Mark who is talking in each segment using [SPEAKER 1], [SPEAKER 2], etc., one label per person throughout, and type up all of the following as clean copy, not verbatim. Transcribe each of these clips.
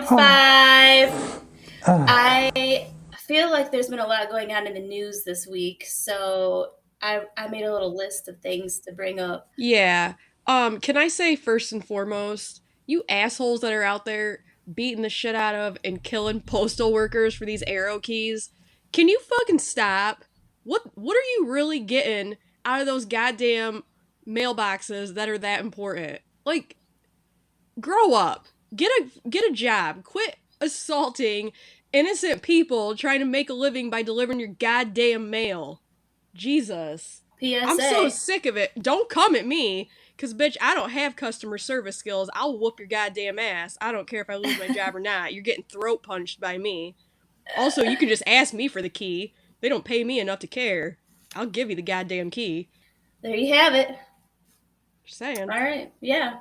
[SPEAKER 1] Ep.5. I feel like there's been a lot going on in the news this week, so I made a little list of things to bring up.
[SPEAKER 2] Yeah. Can I say first and foremost, you assholes that are out there beating the shit out of and killing postal workers for these arrow keys, can you fucking stop? What are you really getting out of those goddamn mailboxes that are that important? Like, grow up. Get a job. Quit assaulting innocent people trying to make a living by delivering your goddamn mail. Jesus. I'm so
[SPEAKER 1] PSA.
[SPEAKER 2] sick of it. Don't come at me, because, bitch, I don't have customer service skills. I'll whoop your goddamn ass. I don't care if I lose my job or not. You're getting throat punched by me. Also, you can just ask me for the key. They don't pay me enough to care. I'll give you the goddamn key.
[SPEAKER 1] There you have it.
[SPEAKER 2] Just saying.
[SPEAKER 1] All right, yeah.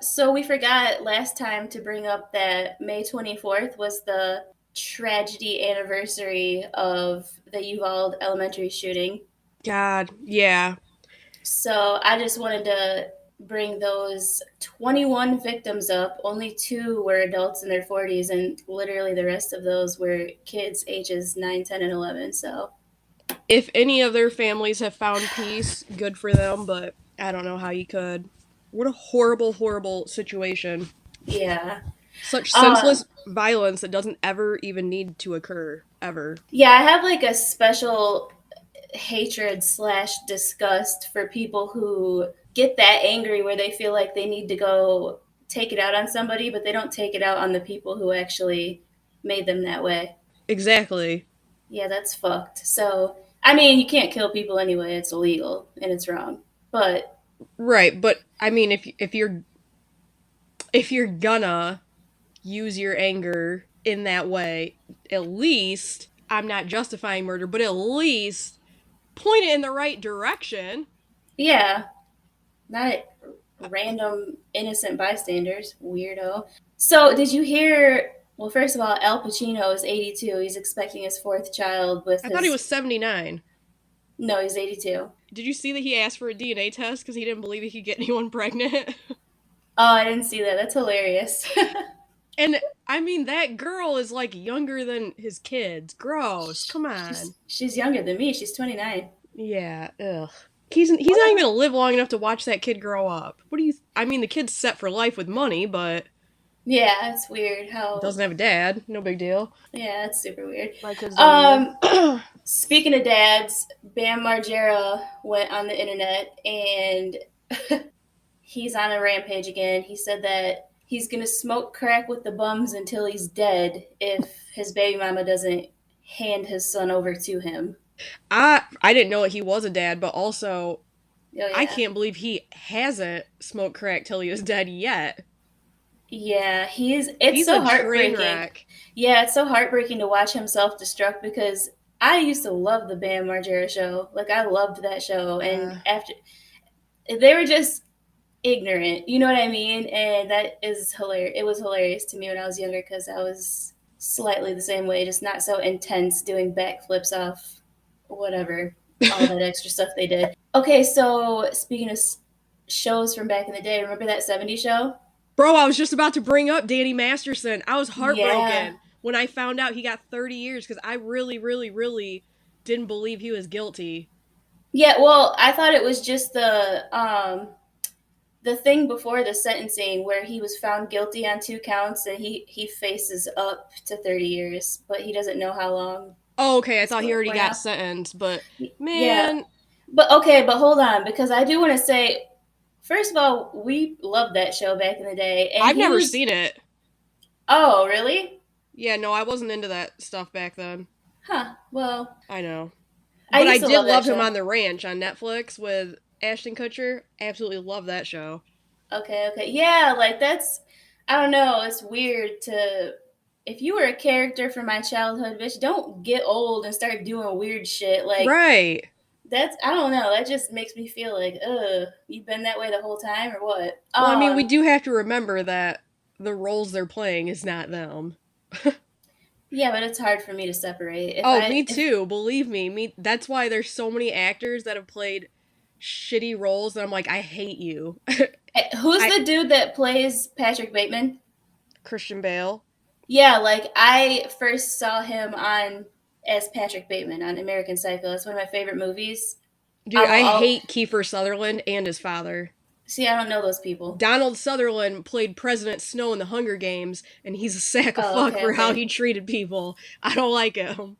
[SPEAKER 1] So we forgot last time to bring up that May 24th was the tragedy anniversary of the Uvalde elementary shooting.
[SPEAKER 2] God, yeah.
[SPEAKER 1] So I just wanted to bring those 21 victims up. Only two were adults in their 40s, and literally the rest of those were kids ages 9, 10, and 11. So,
[SPEAKER 2] If any of their families have found peace, good for them, but I don't know how you could. What a horrible, horrible situation.
[SPEAKER 1] yeah.
[SPEAKER 2] Such
[SPEAKER 1] Um,
[SPEAKER 2] senseless violence that doesn't ever even need to occur. Ever.
[SPEAKER 1] yeah, I have like a special hatred slash disgust for people who get that angry where they feel like they need to go take it out on somebody, but they don't take it out on the people who actually made them that way.
[SPEAKER 2] Exactly.
[SPEAKER 1] Yeah, that's fucked. So, I mean, you can't kill people anyway. It's illegal and it's wrong. But
[SPEAKER 2] Right, but I mean if you're gonna use your anger in that way, at least I'm not justifying murder, but at least point it in the right direction.
[SPEAKER 1] yeah, not random innocent bystanders, weirdo. So, did you hear? Well, first of all, Al Pacino is 82. He's expecting his fourth child with
[SPEAKER 2] I thought he
[SPEAKER 1] his.
[SPEAKER 2] was 79.
[SPEAKER 1] No, he's 82.
[SPEAKER 2] Did you see that he asked for a DNA test because he didn't believe he could get anyone pregnant?
[SPEAKER 1] Oh, I didn't see that. That's hilarious.
[SPEAKER 2] And I mean, that girl is like younger than his kids. Gross. Come
[SPEAKER 1] she's
[SPEAKER 2] on.
[SPEAKER 1] she's younger than me. She's 29.
[SPEAKER 2] Yeah. Ugh. He's not even gonna live long enough to watch that kid grow up. What do you? I mean, the kid's set for life with money, but
[SPEAKER 1] Yeah, it's weird how.
[SPEAKER 2] doesn't have a dad. No big deal.
[SPEAKER 1] Yeah, it's super weird.
[SPEAKER 2] My kids don't either.
[SPEAKER 1] Um, Speaking of dads, Bam Margera went on the internet and he's on a rampage again. He said that he's going to smoke crack with the bums until he's dead if his baby mama doesn't hand his son over to him.
[SPEAKER 2] I didn't know he was a dad, but also
[SPEAKER 1] Oh,
[SPEAKER 2] I
[SPEAKER 1] yeah.
[SPEAKER 2] can't believe he hasn't smoked crack till he was dead yet.
[SPEAKER 1] Yeah, it's
[SPEAKER 2] He's
[SPEAKER 1] so
[SPEAKER 2] a train
[SPEAKER 1] heartbreaking.
[SPEAKER 2] wreck.
[SPEAKER 1] Yeah, it's so heartbreaking to watch him self destruct because I used to love the Bam Margera show. Like, I loved that show. And
[SPEAKER 2] Yeah.
[SPEAKER 1] after, they were just ignorant. You know what I mean? And that is hilarious. It was hilarious to me when I was younger because I was slightly the same way, just not so intense, doing backflips off whatever, all that extra stuff they did. Okay, so speaking of shows from back in the day, remember that '70s show?
[SPEAKER 2] Bro, I was just about to bring up Danny Masterson. I was
[SPEAKER 1] Yeah.
[SPEAKER 2] heartbroken when I found out he got 30 years because I really, really, really didn't believe he was guilty.
[SPEAKER 1] Yeah, well, I thought it was just the thing before the sentencing where he was found guilty on 2 counts and he faces up to 30 years, but he doesn't know how long
[SPEAKER 2] Oh, okay, I
[SPEAKER 1] it's
[SPEAKER 2] thought he
[SPEAKER 1] going
[SPEAKER 2] already
[SPEAKER 1] for
[SPEAKER 2] got
[SPEAKER 1] now.
[SPEAKER 2] sentenced, but
[SPEAKER 1] Yeah,
[SPEAKER 2] man,
[SPEAKER 1] but okay, but hold on because I do want to say, first of all, we loved that show back in the day, and
[SPEAKER 2] I've
[SPEAKER 1] he
[SPEAKER 2] never
[SPEAKER 1] was.
[SPEAKER 2] seen it.
[SPEAKER 1] Oh, really?
[SPEAKER 2] Yeah, no, I wasn't into that stuff back then.
[SPEAKER 1] Huh. Well,
[SPEAKER 2] I know.
[SPEAKER 1] I
[SPEAKER 2] But I
[SPEAKER 1] used to
[SPEAKER 2] did
[SPEAKER 1] love that
[SPEAKER 2] love him
[SPEAKER 1] show.
[SPEAKER 2] on The Ranch on Netflix with Ashton Kutcher. Absolutely love that show.
[SPEAKER 1] Okay, okay, yeah, like that's. I don't know. It's weird to. If you were a character from my childhood, bitch, don't get old and start doing weird shit. Like,
[SPEAKER 2] Right.
[SPEAKER 1] that's I don't know. That just makes me feel like, you've been that way the whole time or what?
[SPEAKER 2] Well, I mean, we do have to remember that the roles they're playing is not them.
[SPEAKER 1] Yeah, but it's hard for me to separate. If
[SPEAKER 2] Oh,
[SPEAKER 1] I
[SPEAKER 2] me
[SPEAKER 1] if
[SPEAKER 2] too. Believe me. That's why there's so many actors that have played shitty roles that I'm like, I hate you.
[SPEAKER 1] who's
[SPEAKER 2] I
[SPEAKER 1] the dude that plays Patrick Bateman?
[SPEAKER 2] Christian Bale.
[SPEAKER 1] Yeah, like I first saw him on as Patrick Bateman on American Psycho. It's one of my favorite movies. I
[SPEAKER 2] Dude,
[SPEAKER 1] will
[SPEAKER 2] I
[SPEAKER 1] all
[SPEAKER 2] hate Kiefer Sutherland and his father.
[SPEAKER 1] see. I don't know those people.
[SPEAKER 2] Donald Sutherland played President Snow in the Hunger Games, and he's a sack of
[SPEAKER 1] Oh,
[SPEAKER 2] fuck
[SPEAKER 1] okay,
[SPEAKER 2] for how
[SPEAKER 1] okay.
[SPEAKER 2] he treated people. I don't like him.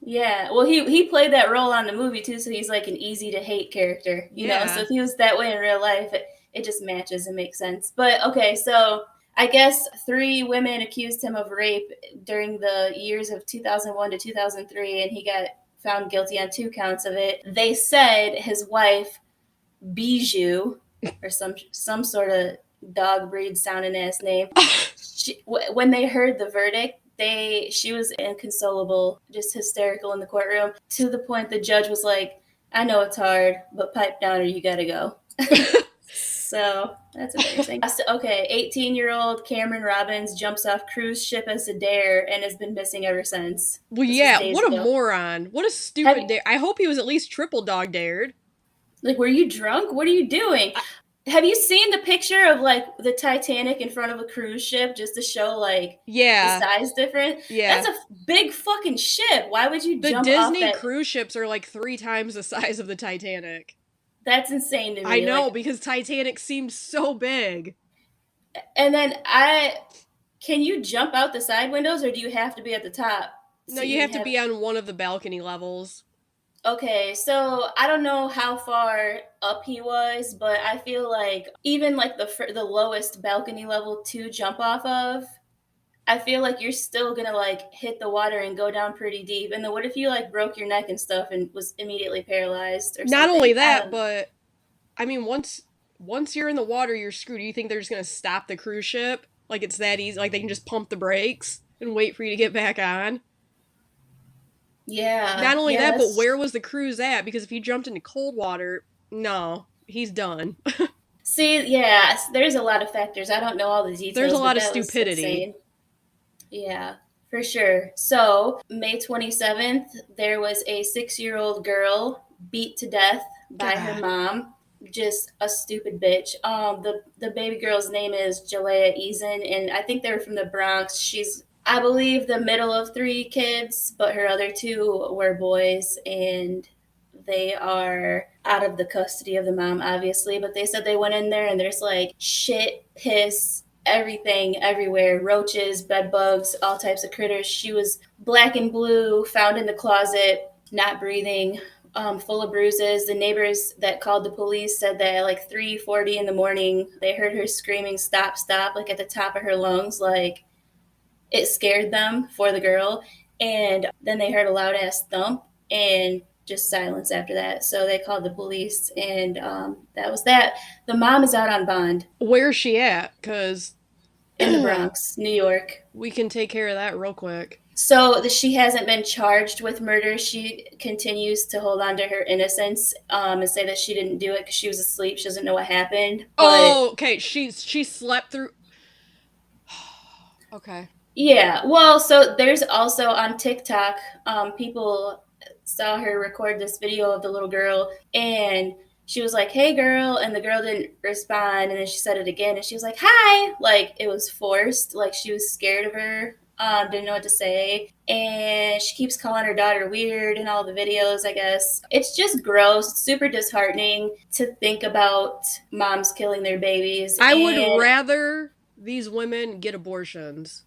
[SPEAKER 1] Yeah, well, he played that role on the movie too, so he's like an easy to hate character, you know. So
[SPEAKER 2] Yeah.
[SPEAKER 1] if he was that way in real life, it just matches and makes sense. But okay, so I guess three women accused him of rape during the years of 2001 to 2003, and he got found guilty on two counts of it. They said his wife Bijou, or some sort of dog breed sounding ass name. When they heard the verdict, she was inconsolable, just hysterical in the courtroom to the point the judge was like, "I know it's hard, but pipe down or you gotta go." So that's embarrassing. Okay, 18-year-old Cameron Robbins jumps off cruise ship as a dare and has been missing ever since.
[SPEAKER 2] Well,
[SPEAKER 1] This was
[SPEAKER 2] yeah,
[SPEAKER 1] days
[SPEAKER 2] what a
[SPEAKER 1] ago.
[SPEAKER 2] moron. What a
[SPEAKER 1] Have
[SPEAKER 2] stupid dare. I hope he was at least triple dog dared.
[SPEAKER 1] Like, were you drunk? What are you doing?
[SPEAKER 2] I,
[SPEAKER 1] Have you seen the picture of like the Titanic in front of a cruise ship just to show like the
[SPEAKER 2] yeah,
[SPEAKER 1] size different?
[SPEAKER 2] yeah.
[SPEAKER 1] That's a big fucking ship. Why would you
[SPEAKER 2] The
[SPEAKER 1] jump off
[SPEAKER 2] Disney
[SPEAKER 1] that?
[SPEAKER 2] cruise ships are like 3 times the size of the Titanic.
[SPEAKER 1] That's insane to
[SPEAKER 2] I
[SPEAKER 1] me.
[SPEAKER 2] know,
[SPEAKER 1] Like,
[SPEAKER 2] because Titanic seems so big.
[SPEAKER 1] and then can you jump out the side windows or do you have to be at the top
[SPEAKER 2] No,
[SPEAKER 1] so
[SPEAKER 2] you
[SPEAKER 1] you
[SPEAKER 2] have
[SPEAKER 1] can
[SPEAKER 2] to
[SPEAKER 1] have?
[SPEAKER 2] be on one of the balcony levels.
[SPEAKER 1] Okay, so I don't know how far up he was, but I feel like even like the lowest balcony level to jump off of, I feel like you're still gonna like hit the water and go down pretty deep. And then what if you like broke your neck and stuff and was immediately paralyzed or
[SPEAKER 2] Not only
[SPEAKER 1] something? I
[SPEAKER 2] that,
[SPEAKER 1] don't.
[SPEAKER 2] but I mean, once you're in the water, you're screwed. Do you think they're just gonna stop the cruise ship? Like it's that easy? Like they can just pump the brakes and wait for you to get back on?
[SPEAKER 1] Yeah,
[SPEAKER 2] Not only
[SPEAKER 1] yeah.
[SPEAKER 2] that, but
[SPEAKER 1] That's
[SPEAKER 2] where was the cruise at? Because if he jumped into cold water, no, he's done.
[SPEAKER 1] see. Yeah, there's a lot of factors. I don't know all the
[SPEAKER 2] There's a
[SPEAKER 1] details, but
[SPEAKER 2] lot of
[SPEAKER 1] that was
[SPEAKER 2] stupidity.
[SPEAKER 1] insane. Yeah, for sure. So May 27th, there was a 6-year-old girl beat to death by her
[SPEAKER 2] God.
[SPEAKER 1] mom. Just a stupid bitch. The baby girl's name is Jalea Eason, and I think they were from the Bronx. She's, I believe, the middle of three kids, but her other two were boys, and they are out of the custody of the mom, obviously. But they said they went in there and there's like shit, piss, everything everywhere, roaches, bed bugs, all types of critters. She was black and blue, found in the closet, not breathing, full of bruises. The neighbors that called the police said that at like 3:40 in the morning, they heard her screaming, "Stop, stop," like at the top of her lungs, like it scared them for the girl. And then they heard a loud ass thump and just silence after that. So they called the police, and that was that. The mom is out on bond
[SPEAKER 2] Where's she at? Because
[SPEAKER 1] in the Bronx, New York.
[SPEAKER 2] we can take care of that real quick.
[SPEAKER 1] So she hasn't been charged with murder. She continues to hold on to her innocence and say that she didn't do it because she was asleep. She doesn't know what happened. But
[SPEAKER 2] Oh, okay. She slept through. Okay.
[SPEAKER 1] yeah, well, so there's also on TikTok, people saw her record this video of the little girl, and she was like, "Hey, girl," and the girl didn't respond, and then she said it again, and she was like, "Hi," like it was forced, like she was scared of her, didn't know what to say, and she keeps calling her daughter weird in all the videos. I guess it's just gross, super disheartening to think about moms killing their babies,
[SPEAKER 2] I would
[SPEAKER 1] and
[SPEAKER 2] rather these women get abortions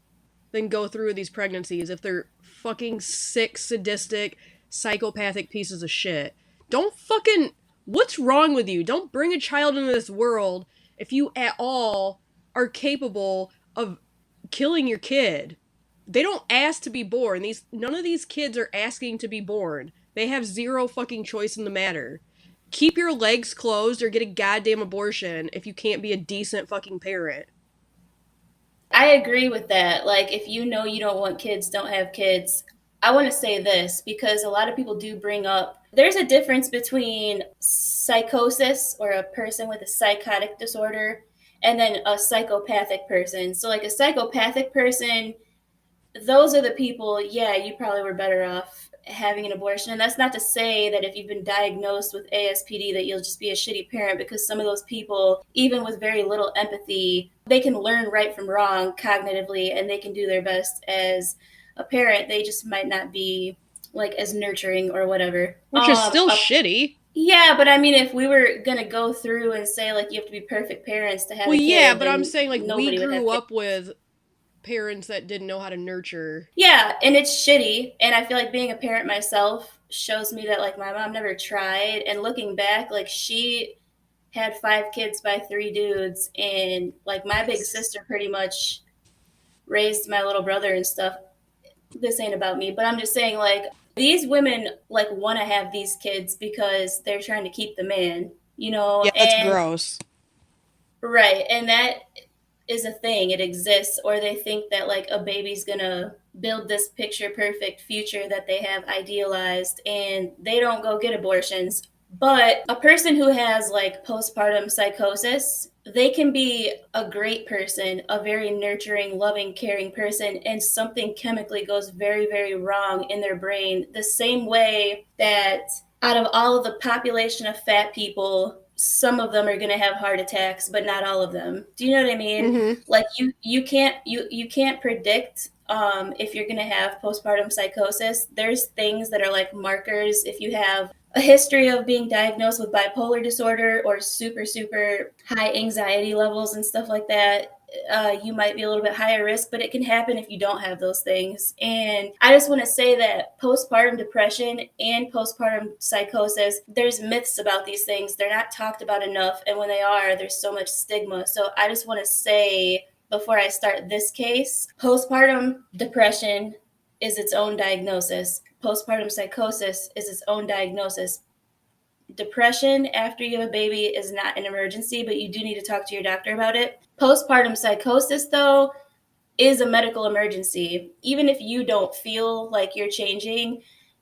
[SPEAKER 2] than go through these pregnancies if they're fucking sick, sadistic, psychopathic pieces of shit. Don't fucking. What's wrong with you? Don't bring a child into this world if you at all are capable of killing your kid. They don't ask to be born. None of these kids are asking to be born. They have zero fucking choice in the matter. Keep your legs closed or get a goddamn abortion if you can't be a decent fucking parent.
[SPEAKER 1] I agree with that. Like, if you know you don't want kids, don't have kids. I want to say this because a lot of people do bring up there's a difference between psychosis or a person with a psychotic disorder and then a psychopathic person. So, like, a psychopathic person, those are the people, yeah, you probably were better off having an abortion. And that's not to say that if you've been diagnosed with ASPD that you'll just be a shitty parent, because some of those people, even with very little empathy, they can learn right from wrong cognitively and they can do their best as a parent. They just might not be like as nurturing or whatever.
[SPEAKER 2] Which is still shitty.
[SPEAKER 1] Yeah, but I mean, if we were gonna go through and say like you have to be perfect parents to have
[SPEAKER 2] Well,
[SPEAKER 1] a
[SPEAKER 2] yeah,
[SPEAKER 1] kid,
[SPEAKER 2] but I'm
[SPEAKER 1] then
[SPEAKER 2] saying, like, we
[SPEAKER 1] nobody would have
[SPEAKER 2] grew
[SPEAKER 1] kids.
[SPEAKER 2] up with parents that didn't know how to nurture.
[SPEAKER 1] Yeah, and it's shitty. And I feel like being a parent myself shows me that like my mom never tried. And looking back, like she had 5 kids by 3 dudes, and like my big sister pretty much raised my little brother and stuff. This ain't about me, but I'm just saying like these women like want to have these kids because they're trying to keep the man, you know,
[SPEAKER 2] Yeah, that's
[SPEAKER 1] and
[SPEAKER 2] gross.
[SPEAKER 1] right, and that is a thing. It exists, or they think that like a baby's gonna build this picture perfect future that they have idealized, and they don't go get abortions. But a person who has like postpartum psychosis, they can be a great person, a very nurturing, loving, caring person, and something chemically goes very, very wrong in their brain. The same way that out of all of the population of fat people, some of them are going to have heart attacks, but not all of them. Do you know what I mean?
[SPEAKER 2] Mm-hmm.
[SPEAKER 1] Like you can't predict if you're going to have postpartum psychosis. There's things that are like markers. If you have a history of being diagnosed with bipolar disorder or super super high anxiety levels and stuff like that, you might be a little bit higher risk, but it can happen if you don't have those things. And I just want to say that postpartum depression and postpartum psychosis, there's myths about these things. They're not talked about enough. And when they are, there's so much stigma. So I just want to say before I start this case, postpartum depression is its own diagnosis. Postpartum psychosis is its own diagnosis. Depression after you have a baby is not an emergency, but you do need to talk to your doctor about it. Postpartum psychosis, though, is a medical emergency. Even if you don't feel like you're changing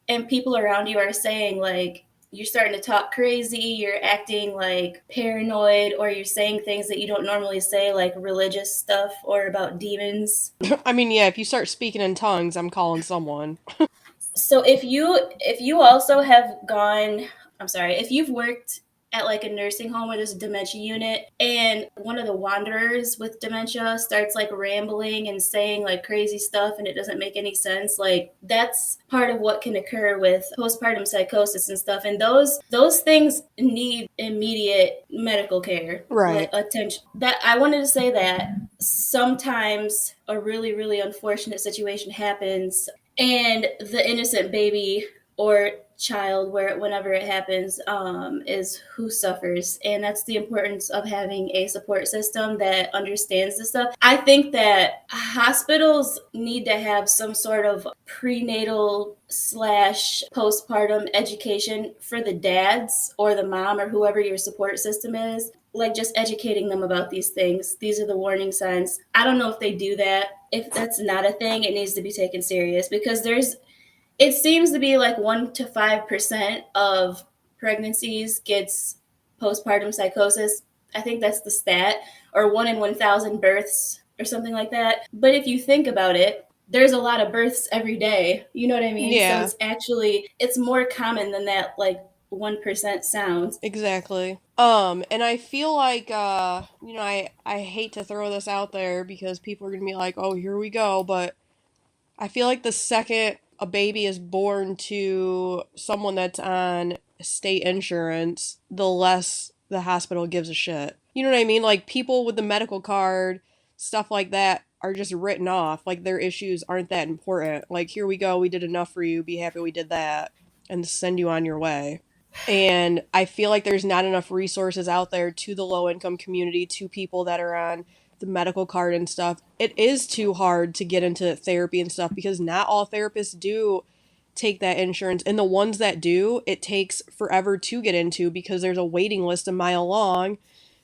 [SPEAKER 1] and people around you are saying, like, you're starting to talk crazy, you're acting like paranoid, or you're saying things that you don't normally say, like religious stuff or about demons.
[SPEAKER 2] I mean, yeah, if you start speaking in tongues, I'm calling someone.
[SPEAKER 1] So if you also have gone, I'm sorry, if you've worked at like a nursing home where there's a dementia unit and one of the wanderers with dementia starts like rambling and saying like crazy stuff and it doesn't make any sense, like that's part of what can occur with postpartum psychosis and stuff. And those things need immediate medical care, like
[SPEAKER 2] Right.
[SPEAKER 1] attention. That I wanted to say that sometimes a really really unfortunate situation happens and the innocent baby or child, where whenever it happens, is who suffers. And that's the importance of having a support system that understands this stuff. I think that hospitals need to have some sort of prenatal slash postpartum education for the dads or the mom or whoever your support system is, like just educating them about these things. These are the warning signs. I don't know if they do that. If that's not a thing, it needs to be taken serious, because it seems to be like 1 to 5% of pregnancies gets postpartum psychosis. I think that's the stat, or 1 in 1,000 births or something like that. But if you think about it, there's a lot of births every day. You know what I mean? So
[SPEAKER 2] Yeah,
[SPEAKER 1] it's more common than that like 1% sounds.
[SPEAKER 2] exactly. And I feel like I hate to throw this out there because people are going to be like, "Oh, here we go," but I feel like the second a baby is born to someone that's on state insurance, the less the hospital gives a shit. You know what I mean? Like, people with the medical card, stuff like that, are just written off. Like, their issues aren't that important. Like, here we go, we did enough for you, be happy we did that, and send you on your way. And I feel like there's not enough resources out there to the low income community, to people that are on the medical card and stuff. It is too hard to get into therapy and stuff because not all therapists do take that insurance. And the ones that do, it takes forever to get into because there's a waiting list a mile long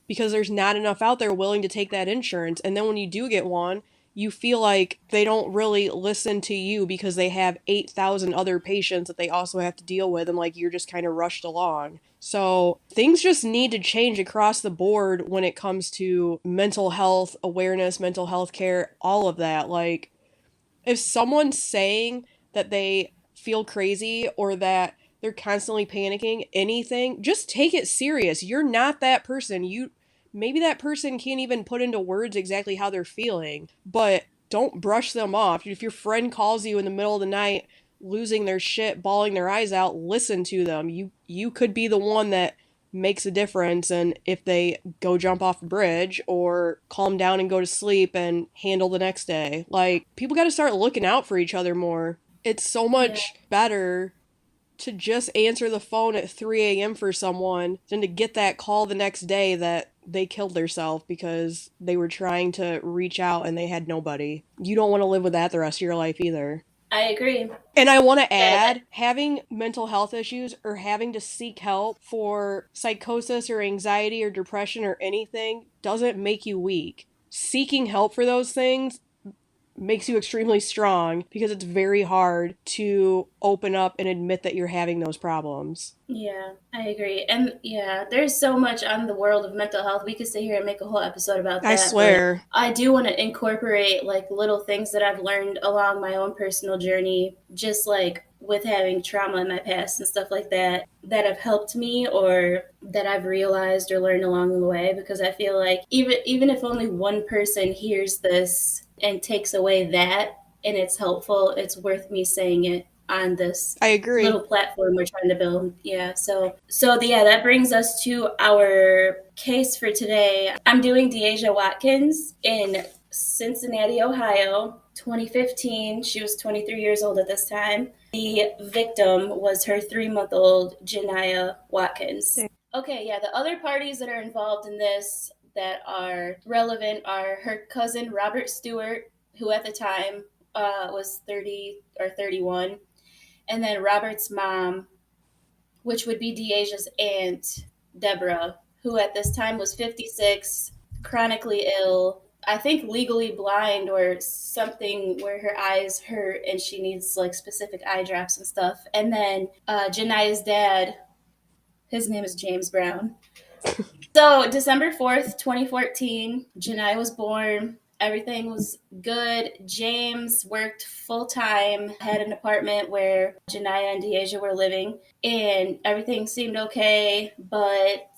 [SPEAKER 2] because there's not enough out there willing to take that insurance. And then when you do get one, you feel like they don't really listen to you because they have 8,000 other patients that they also have to deal with, and like you're just kind of rushed along. So things just need to change across the board when it comes to mental health awareness, mental health care, all of that. Like, if someone's saying that they feel crazy or that they're constantly panicking, anything, just take it serious. You're not that person. Maybe that person can't even put into words exactly how they're feeling, but don't brush them off. If your friend calls you in the middle of the night losing their shit, bawling their eyes out, listen to them. You could be the one that makes a difference, and if they go jump off a bridge or calm down and go to sleep and handle the next day. Like, people got to start looking out for each other more. It's so
[SPEAKER 1] Yeah.
[SPEAKER 2] much better to just answer the phone at 3 a.m. for someone than to get that call the next day that they killed themselves because they were trying to reach out and they had nobody. You don't want to live with that the rest of your life either.
[SPEAKER 1] I agree.
[SPEAKER 2] And I want to
[SPEAKER 1] That
[SPEAKER 2] add, having mental health issues or having to seek help for psychosis or anxiety or depression or anything doesn't make you weak. Seeking help for those things makes you extremely strong because it's very hard to open up and admit that you're having those problems.
[SPEAKER 1] Yeah, I agree. And yeah, there's so much on the world of mental health. We could sit here and make a whole episode about
[SPEAKER 2] I
[SPEAKER 1] that, but
[SPEAKER 2] swear.
[SPEAKER 1] I do want to incorporate like little things that I've learned along my own personal journey, just like with having trauma in my past and stuff like that, that have helped me or that I've realized or learned along the way. Because I feel like even if only one person hears this and takes away that and it's helpful, it's worth me saying it on this
[SPEAKER 2] I agree.
[SPEAKER 1] little platform we're trying to build. Yeah. So that brings us to our case for today. I'm doing Deasia Watkins in Cincinnati, Ohio, 2015. She was 23 years old at this time. The victim was her 3-month-old Janiah Watkins. Okay, yeah, the other parties that are involved in this that are relevant are her cousin Robert Stewart, who at the time was 30 or 31, and then Robert's mom, which would be Deasia's aunt, Deborah, who at this time was 56, chronically ill, I think legally blind or something where her eyes hurt and she needs like specific eye drops and stuff. And then Janiah's dad, his name is James Brown. So December 4th, 2014, Janiah was born. Everything was good. James worked full time, had an apartment where Janiah and Deasia were living, and everything seemed okay. But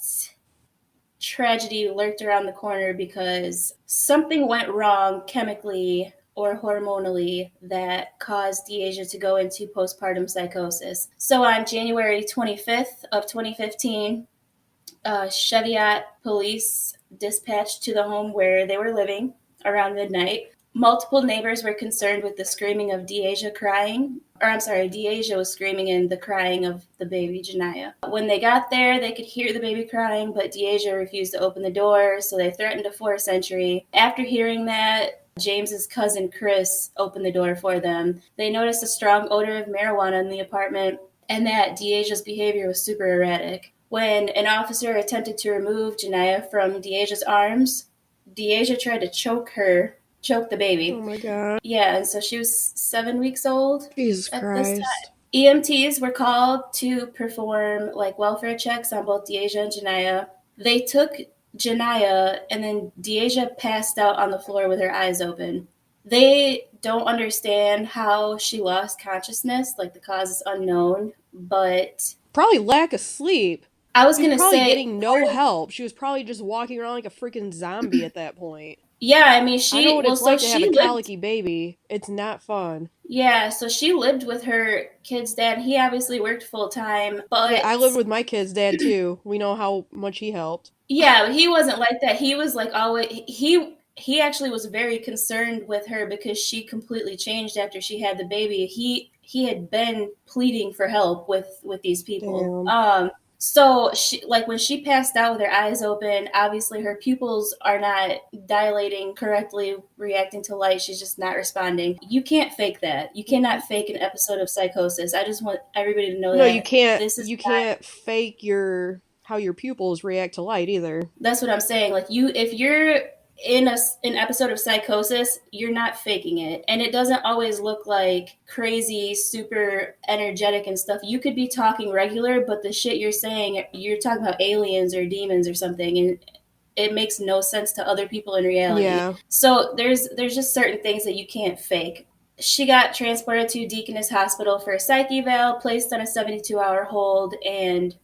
[SPEAKER 1] tragedy lurked around the corner because something went wrong chemically or hormonally that caused Deasia to go into postpartum psychosis. So on January 25th of 2015, Cheviot police dispatched to the home where they were living around midnight. Multiple neighbors were concerned with the screaming of Deasia crying. Or I'm sorry, Deasia was screaming and the crying of the baby, Janiah. When they got there, they could hear the baby crying, but Deasia refused to open the door, so they threatened to force entry. After hearing that, James's cousin Chris opened the door for them. They noticed a strong odor of marijuana in the apartment and that Deasia's behavior was super erratic. When an officer attempted to remove Janiah from Deasia's arms, Deasia tried to choke the
[SPEAKER 2] Oh
[SPEAKER 1] baby.
[SPEAKER 2] my god.
[SPEAKER 1] Yeah, and so she was 7 weeks old
[SPEAKER 2] Jesus
[SPEAKER 1] at this
[SPEAKER 2] Christ.
[SPEAKER 1] time. EMTs were called to perform like welfare checks on both Deasia and Janiah. They took Janiah, and then Deasia passed out on the floor with her eyes open. They don't understand how she lost consciousness, like the cause is unknown, but
[SPEAKER 2] Probably lack of sleep.
[SPEAKER 1] I was
[SPEAKER 2] She was
[SPEAKER 1] gonna
[SPEAKER 2] probably
[SPEAKER 1] say
[SPEAKER 2] getting no help. She was probably just walking around like a freaking zombie at that point.
[SPEAKER 1] yeah, I mean
[SPEAKER 2] I know
[SPEAKER 1] she
[SPEAKER 2] what
[SPEAKER 1] well
[SPEAKER 2] it's
[SPEAKER 1] so
[SPEAKER 2] like to have
[SPEAKER 1] she
[SPEAKER 2] a
[SPEAKER 1] lived
[SPEAKER 2] colicky baby. It's not fun.
[SPEAKER 1] yeah, so she lived with her kid's dad. He obviously worked full time,
[SPEAKER 2] Yeah, I
[SPEAKER 1] but
[SPEAKER 2] lived with my kid's dad too. We know how much he helped.
[SPEAKER 1] yeah, he wasn't like that. He was like always he actually was very concerned with her because she completely changed after she had the baby. He had been pleading for help with these people.
[SPEAKER 2] Damn.
[SPEAKER 1] So she like when she passed out with her eyes open, obviously her pupils are not dilating correctly, reacting to light. She's just not responding. You can't fake that. You cannot fake an episode of psychosis. I just want everybody to know
[SPEAKER 2] No, you
[SPEAKER 1] that
[SPEAKER 2] can't
[SPEAKER 1] this is
[SPEAKER 2] you
[SPEAKER 1] not
[SPEAKER 2] can't fake your how your pupils react to light either.
[SPEAKER 1] that's what I'm saying. Like if you're in an episode of psychosis, you're not faking it, and it doesn't always look like crazy, super energetic and stuff. You could be talking regular, but the shit you're saying, you're talking about aliens or demons or something, and it makes no sense to other people in reality.
[SPEAKER 2] Yeah.
[SPEAKER 1] So there's just certain things that you can't fake. She got transported to Deaconess Hospital for a psych eval, placed on a 72-hour hold, and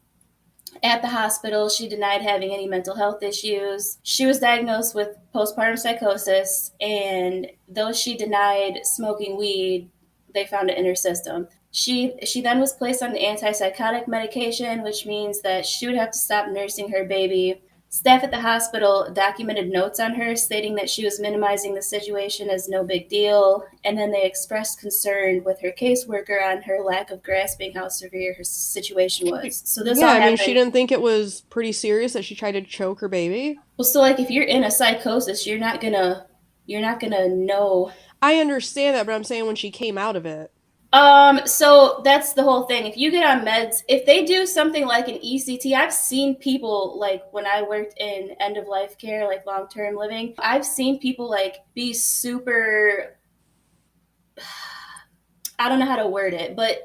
[SPEAKER 1] at the hospital, she denied having any mental health issues. She was diagnosed with postpartum psychosis, and though she denied smoking weed, they found it in her system. She then was placed on antipsychotic medication, which means that she would have to stop nursing her baby. Staff at the hospital documented notes on her stating that she was minimizing the situation as no big deal, and then they expressed concern with her caseworker on her lack of grasping how severe her situation was. So this
[SPEAKER 2] Yeah,
[SPEAKER 1] all
[SPEAKER 2] I mean, she
[SPEAKER 1] happened.
[SPEAKER 2] didn't think it was pretty serious that she tried to choke her baby.
[SPEAKER 1] Well, so like if you're in a psychosis, you're not gonna know.
[SPEAKER 2] I understand that, but I'm saying when she came out of it.
[SPEAKER 1] So that's the whole thing. If you get on meds, if they do something like an ECT, I've seen people like when I worked in end of life care, like long term living, I've seen people like be super, I don't know how to word it, but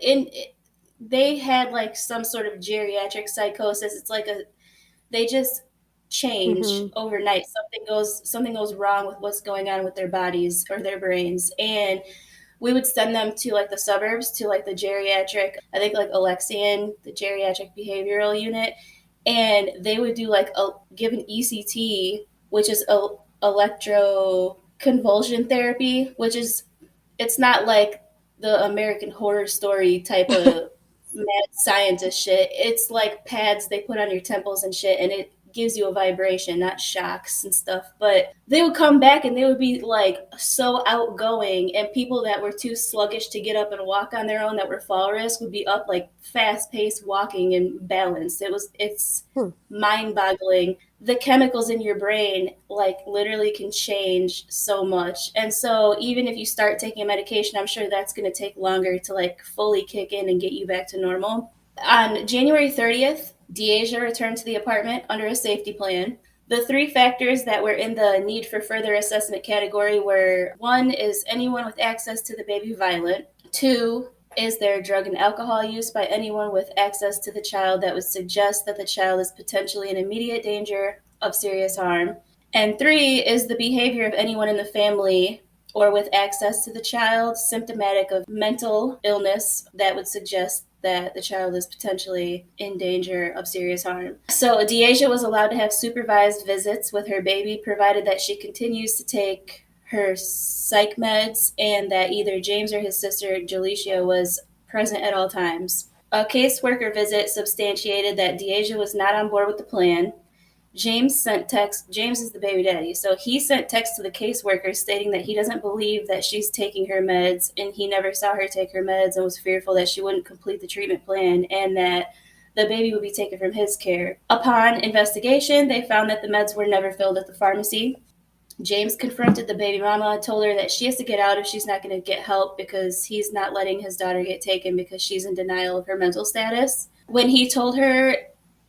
[SPEAKER 1] they had like some sort of geriatric psychosis. It's like they just change
[SPEAKER 2] Mm-hmm.
[SPEAKER 1] overnight. Something goes wrong with what's going on with their bodies or their brains, and we would send them to like the suburbs to like the geriatric, I think like Alexian, the geriatric behavioral unit, and they would do like give an ECT, which is electroconvulsion therapy, which is, it's not like the American Horror Story type of mad scientist shit. It's like pads they put on your temples and shit, and it gives you a vibration, not shocks and stuff. But they would come back and they would be like so outgoing, and people that were too sluggish to get up and walk on their own, that were fall risk, would be up like fast paced walking and balance. It's
[SPEAKER 2] Hmm.
[SPEAKER 1] mind boggling. The chemicals in your brain like literally can change so much, and so even if you start taking a medication, I'm sure that's going to take longer to like fully kick in and get you back to normal. On January 30th, Deasia returned to the apartment under a safety plan. The three factors that were in the need for further assessment category were: one, is anyone with access to the baby violent? Two, is there drug and alcohol use by anyone with access to the child that would suggest that the child is potentially in immediate danger of serious harm? And three, is the behavior of anyone in the family or with access to the child symptomatic of mental illness that would suggest that the child is potentially in danger of serious harm. So Deasia was allowed to have supervised visits with her baby, provided that she continues to take her psych meds and that either James or his sister Jalicia was present at all times. A caseworker visit substantiated that Deasia was not on board with the plan. James sent text. James is the baby daddy. So he sent text to the caseworker stating that he doesn't believe that she's taking her meds, and he never saw her take her meds, and was fearful that she wouldn't complete the treatment plan and that the baby would be taken from his care. Upon investigation, they found that the meds were never filled at the pharmacy. James confronted the baby mama, told her that she has to get out if she's not going to get help, because he's not letting his daughter get taken because she's in denial of her mental status. When he told her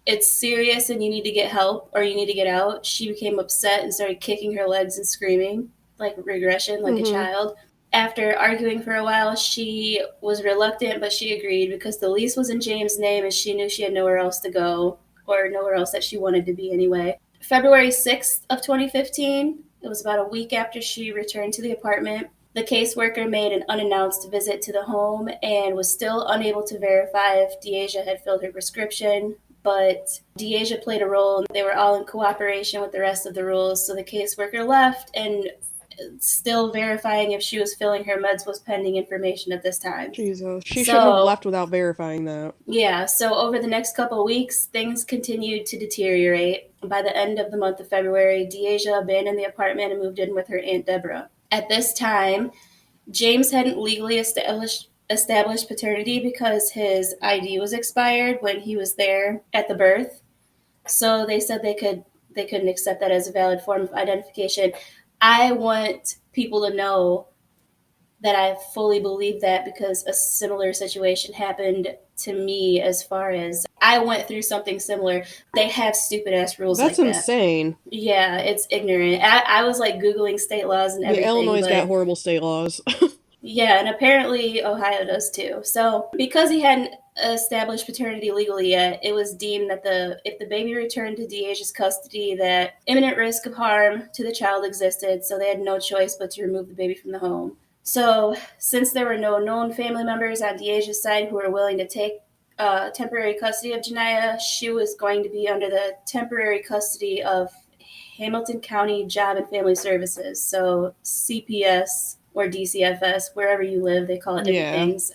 [SPEAKER 1] it's serious and you need to get help or you need to get out, she became upset and started kicking her legs and screaming like regression, like a
[SPEAKER 2] Mm-hmm.
[SPEAKER 1] child. After arguing for a while, she was reluctant, but she agreed because the lease was in James' name and she knew she had nowhere else to go, or nowhere else that she wanted to be anyway. February 6th of 2015, it was about a week after she returned to the apartment, the caseworker made an unannounced visit to the home and was still unable to verify if Deasia had filled her prescription, but Deasia played a role and they were all in cooperation with the rest of the rules. So the caseworker left, and still verifying if she was filling her meds was pending information at this time.
[SPEAKER 2] Jesus. She shouldn't have
[SPEAKER 1] So
[SPEAKER 2] left without verifying that.
[SPEAKER 1] yeah, so over the next couple of weeks, things continued to deteriorate. By the end of the month of February, Deasia abandoned the apartment and moved in with her Aunt Deborah. At this time, James hadn't legally established paternity because his ID was expired when he was there at the birth. So they said they couldn't accept that as a valid form of identification. I want people to know that I fully believe that, because a similar situation happened to me. As far as I went through something similar, they have stupid ass rules
[SPEAKER 2] That's
[SPEAKER 1] like that.
[SPEAKER 2] insane.
[SPEAKER 1] Yeah, it's ignorant. I was like Googling state laws and
[SPEAKER 2] Yeah,
[SPEAKER 1] everything,
[SPEAKER 2] Illinois got
[SPEAKER 1] but
[SPEAKER 2] horrible state laws.
[SPEAKER 1] yeah, and apparently Ohio does too. So because he hadn't established paternity legally yet, it was deemed that if the baby returned to Deasia's custody, that imminent risk of harm to the child existed. So they had no choice but to remove the baby from the home. So, since there were no known family members on Deasia's side who were willing to take temporary custody of Janiyah, she was going to be under the temporary custody of Hamilton County Job and Family Services, so CPS or DCFS, wherever you live, they call it different
[SPEAKER 2] Yeah.
[SPEAKER 1] things.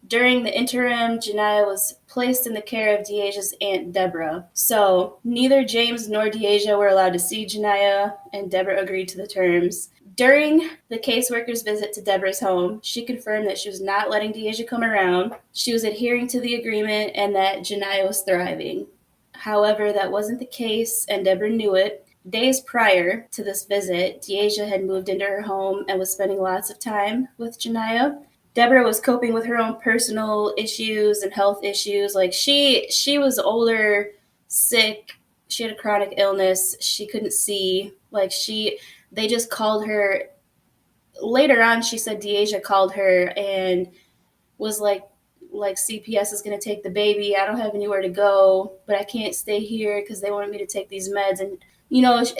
[SPEAKER 1] During the interim, Janiyah was placed in the care of Deasia's aunt Deborah. So neither James nor Deasia were allowed to see Janiyah, and Deborah agreed to the terms. During the caseworker's visit to Deborah's home, she confirmed that she was not letting Deasia come around. She was adhering to the agreement and that Janiyah was thriving. However, that wasn't the case, and Deborah knew it. Days prior to this visit, Deasia had moved into her home and was spending lots of time with Janiyah. Deborah was coping with her own personal issues and health issues. Like she was older, sick. She had a chronic illness. She couldn't see. They just called her. Later on, she said Deasia called her and was like CPS is going to take the baby. I don't have anywhere to go, but I can't stay here because they wanted me to take these meds. And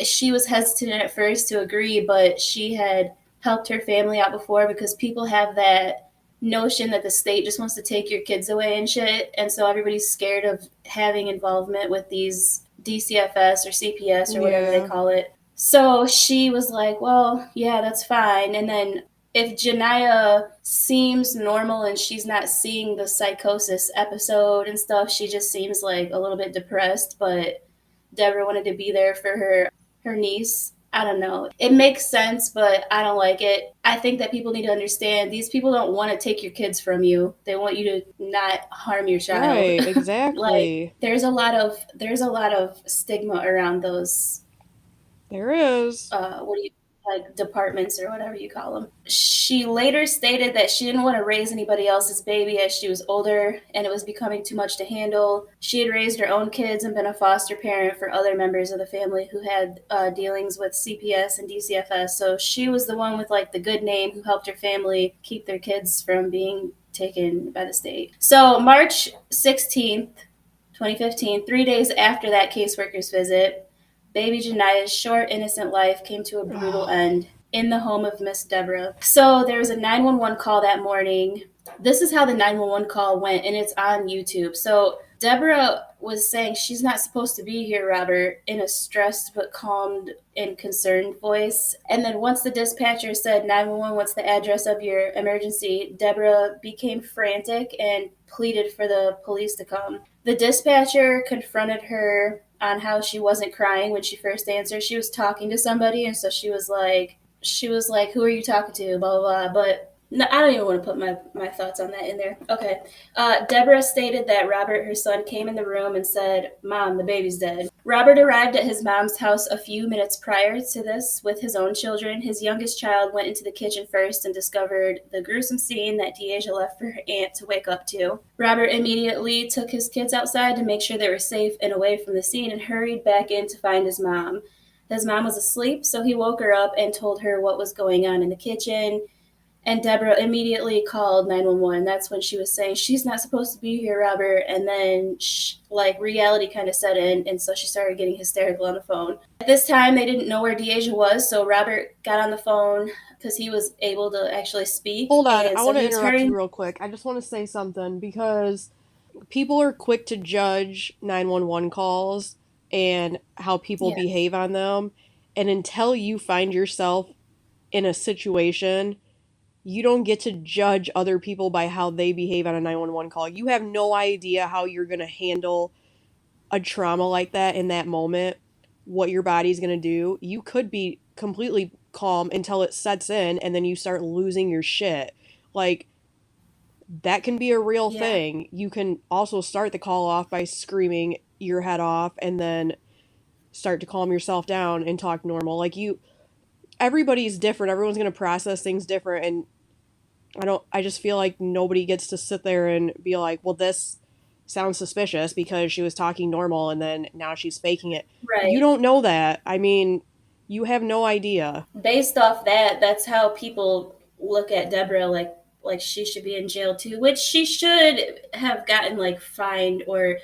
[SPEAKER 1] she was hesitant at first to agree, but she had helped her family out before because people have that notion that the state just wants to take your kids away and shit, and so everybody's scared of having involvement with these DCFS or CPS or whatever they
[SPEAKER 2] Yeah.
[SPEAKER 1] call it. So she was like, well, yeah, that's fine. And then if Janiyah seems normal and she's not seeing the psychosis episode and stuff, she just seems like a little bit depressed. But Deborah wanted to be there for her niece. I don't know. It makes sense, but I don't like it. I think that people need to understand these people don't want to take your kids from you. They want you to not harm your child.
[SPEAKER 2] Right,
[SPEAKER 1] Like
[SPEAKER 2] exactly.
[SPEAKER 1] there's a lot of stigma around those
[SPEAKER 2] There is.
[SPEAKER 1] what do you like departments or whatever you call them. She later stated that she didn't want to raise anybody else's baby as she was older and it was becoming too much to handle. She had raised her own kids and been a foster parent for other members of the family who had dealings with CPS and DCFS. So she was the one with like the good name who helped her family keep their kids from being taken by the state. So March 16th, 2015, 3 days after that caseworker's visit, baby Janiyah's short, innocent life came to a brutal
[SPEAKER 2] Oh,
[SPEAKER 1] end in the home of Miss Deborah. So there was a 911 call that morning. This is how the 911 call went, and it's on YouTube. So Deborah was saying she's not supposed to be here, Robert, in a stressed but calmed and concerned voice. And then once the dispatcher said 911, what's the address of your emergency, Deborah became frantic and pleaded for the police to come. The dispatcher confronted her on how she wasn't crying when she first answered. She was talking to somebody, and so she was like, "Who are you talking to?" Blah blah blah. But no, I don't even want to put my thoughts on that in there. Okay. Deborah stated that Robert, her son, came in the room and said, "Mom, the baby's dead." Robert arrived at his mom's house a few minutes prior to this with his own children. His youngest child went into the kitchen first and discovered the gruesome scene that Deasia left for her aunt to wake up to. Robert immediately took his kids outside to make sure they were safe and away from the scene and hurried back in to find his mom. His mom was asleep, so he woke her up and told her what was going on in the kitchen. And Deborah immediately called 911. That's when she was saying, she's not supposed to be here, Robert. And then, reality kind of set in. And so she started getting hysterical on the phone. At this time, they didn't know where Deasia was. So Robert got on the phone because he was able to actually speak.
[SPEAKER 2] hold on.
[SPEAKER 1] And
[SPEAKER 2] I
[SPEAKER 1] so
[SPEAKER 2] want to
[SPEAKER 1] he was
[SPEAKER 2] interrupt you
[SPEAKER 1] hurrying.
[SPEAKER 2] real quick. I just want to say something because people are quick to judge 911 calls and how people
[SPEAKER 1] Yeah,
[SPEAKER 2] behave on them. And until you find yourself in a situation, you don't get to judge other people by how they behave on a 911 call. You have no idea how you're going to handle a trauma like that in that moment, what your body's going to do. You could be completely calm until it sets in and then you start losing your shit. Like, that can be a real
[SPEAKER 1] yeah,
[SPEAKER 2] thing. You can also start the call off by screaming your head off and then start to calm yourself down and talk normal. Everybody's different. Everyone's going to process things different. And I just feel like nobody gets to sit there and be like, well, this sounds suspicious because she was talking normal and then now she's faking it. You
[SPEAKER 1] right.
[SPEAKER 2] don't know that. I mean, you have no idea.
[SPEAKER 1] Based off that, that's how people look at Deborah like she should be in jail too, which she should have gotten like fined or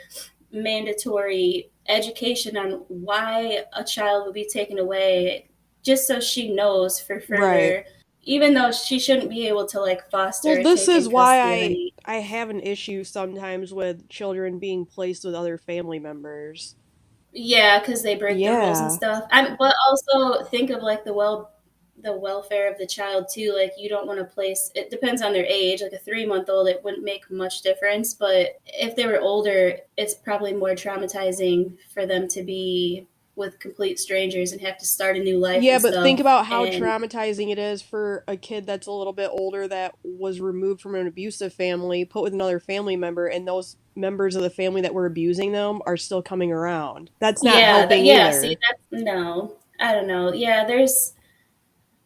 [SPEAKER 1] mandatory education on why a child would be taken away just so she knows for
[SPEAKER 2] Right.
[SPEAKER 1] further. even though she shouldn't be able to like
[SPEAKER 2] Well,
[SPEAKER 1] foster or
[SPEAKER 2] this
[SPEAKER 1] take
[SPEAKER 2] is
[SPEAKER 1] in
[SPEAKER 2] why
[SPEAKER 1] custody of
[SPEAKER 2] I
[SPEAKER 1] any.
[SPEAKER 2] I have an issue sometimes with children being placed with other family members.
[SPEAKER 1] Yeah, because they break the rules and
[SPEAKER 2] Yeah.
[SPEAKER 1] stuff. But also think of like the welfare of the child too. Like you don't want to place. It depends on their age. Like a 3 month old, it wouldn't make much difference. But if they were older, it's probably more traumatizing for them to be with complete strangers and have to start a new life
[SPEAKER 2] Yeah,
[SPEAKER 1] and
[SPEAKER 2] but think
[SPEAKER 1] stuff.
[SPEAKER 2] about how
[SPEAKER 1] And
[SPEAKER 2] traumatizing it is for a kid that's a little bit older that was removed from an abusive family, put with another family member, and those members of the family that were abusing them are still coming around. That's not
[SPEAKER 1] yeah,
[SPEAKER 2] helping
[SPEAKER 1] yeah. See,
[SPEAKER 2] either.
[SPEAKER 1] that's no. I don't know. Yeah, there's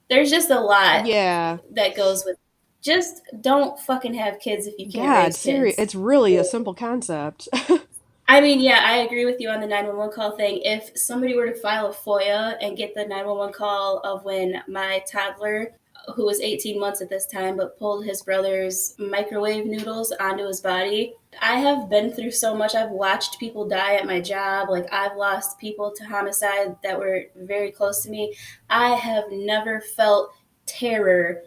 [SPEAKER 1] just a lot
[SPEAKER 2] Yeah.
[SPEAKER 1] that goes with. Just don't fucking have kids if you can't
[SPEAKER 2] God,
[SPEAKER 1] raise
[SPEAKER 2] serious.
[SPEAKER 1] kids.
[SPEAKER 2] It's really a simple concept.
[SPEAKER 1] I mean, yeah, I agree with you on the 911 call thing. If somebody were to file a FOIA and get the 911 call of when my toddler, who was 18 months at this time, but pulled his brother's microwave noodles onto his body, I have been through so much. I've watched people die at my job. Like, I've lost people to homicide that were very close to me. I have never felt terror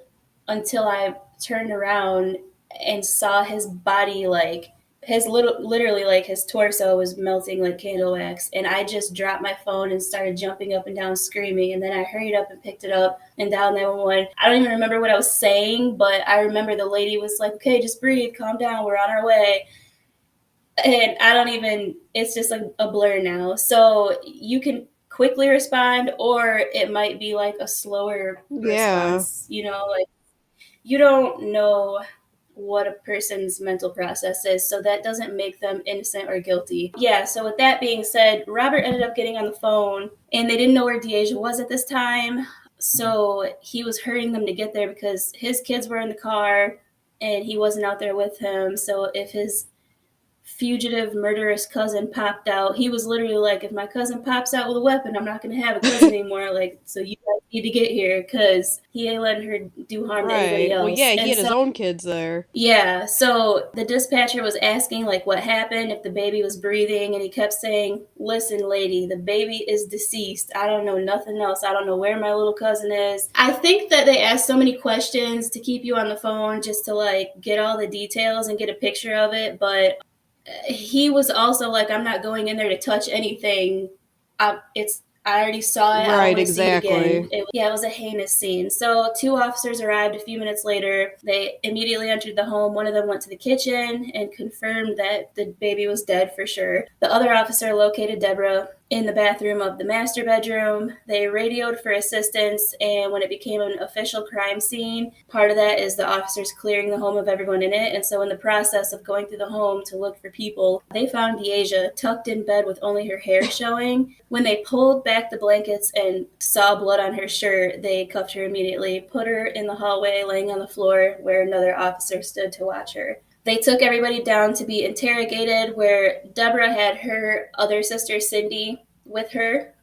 [SPEAKER 1] until I turned around and saw his body, like his literally like his torso was melting like candle wax, and I just dropped my phone and started jumping up and down screaming, and then I hurried up and picked it up and dialed 911. I don't even remember what I was saying, but I remember the lady was like, okay, just breathe, calm down, we're on our way. And I don't even, it's just like a blur now. So you can quickly respond, or it might be like a slower
[SPEAKER 2] Yeah.
[SPEAKER 1] response, like you don't know what a person's mental process is, so that doesn't make them innocent or guilty. Yeah, so with that being said, Robert ended up getting on the phone, and they didn't know where Deasia was at this time, so he was hurrying them to get there because his kids were in the car and he wasn't out there with him. So if his fugitive murderous cousin popped out, he was literally like, if my cousin pops out with a weapon, I'm not going to have a cousin anymore. Like, so you guys need to get here because he ain't letting her do harm to anybody
[SPEAKER 2] Right. Well,
[SPEAKER 1] else.
[SPEAKER 2] yeah, he
[SPEAKER 1] And
[SPEAKER 2] had his
[SPEAKER 1] so,
[SPEAKER 2] own kids there.
[SPEAKER 1] yeah, so the dispatcher was asking, like, what happened, if the baby was breathing, and he kept saying, listen, lady, the baby is deceased. I don't know nothing else. I don't know where my little cousin is. I think that they asked so many questions to keep you on the phone just to, like, get all the details and get a picture of it, but he was also like, I'm not going in there to touch anything. I already saw it. I don't
[SPEAKER 2] Right,
[SPEAKER 1] want to see it again.
[SPEAKER 2] exactly.
[SPEAKER 1] Yeah, it was a heinous scene. So two officers arrived a few minutes later. They immediately entered the home. One of them went to the kitchen and confirmed that the baby was dead for sure. The other officer located Deborah in the bathroom of the master bedroom. They radioed for assistance, and when it became an official crime scene, part of that is the officers clearing the home of everyone in it. And so, in the process of going through the home to look for people, they found Deasia tucked in bed with only her hair showing. When they pulled back the blankets and saw blood on her shirt, they cuffed her immediately, put her in the hallway, laying on the floor where another officer stood to watch her. They took everybody down to be interrogated, where Deborah had her other sister, Cindy, with her,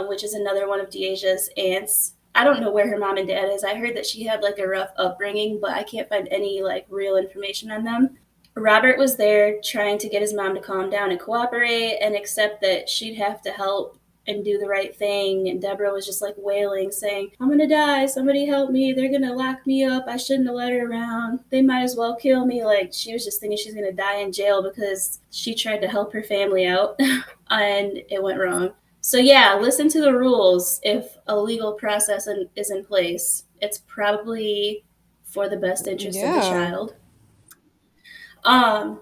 [SPEAKER 1] which is another one of Deasia's aunts. I don't know where her mom and dad is. I heard that she had like a rough upbringing, but I can't find any like real information on them. Robert was there trying to get his mom to calm down and cooperate and accept that she'd have to help and do the right thing. And Deborah was just like wailing, saying, I'm gonna die. Somebody help me. They're gonna lock me up. I shouldn't have let her around. They might as well kill me. Like, she was just thinking she's gonna die in jail because she tried to help her family out and it went wrong. So, yeah, listen to the rules. If a legal process is in place, it's probably for the best interest of the
[SPEAKER 2] Yeah.
[SPEAKER 1] child. Um,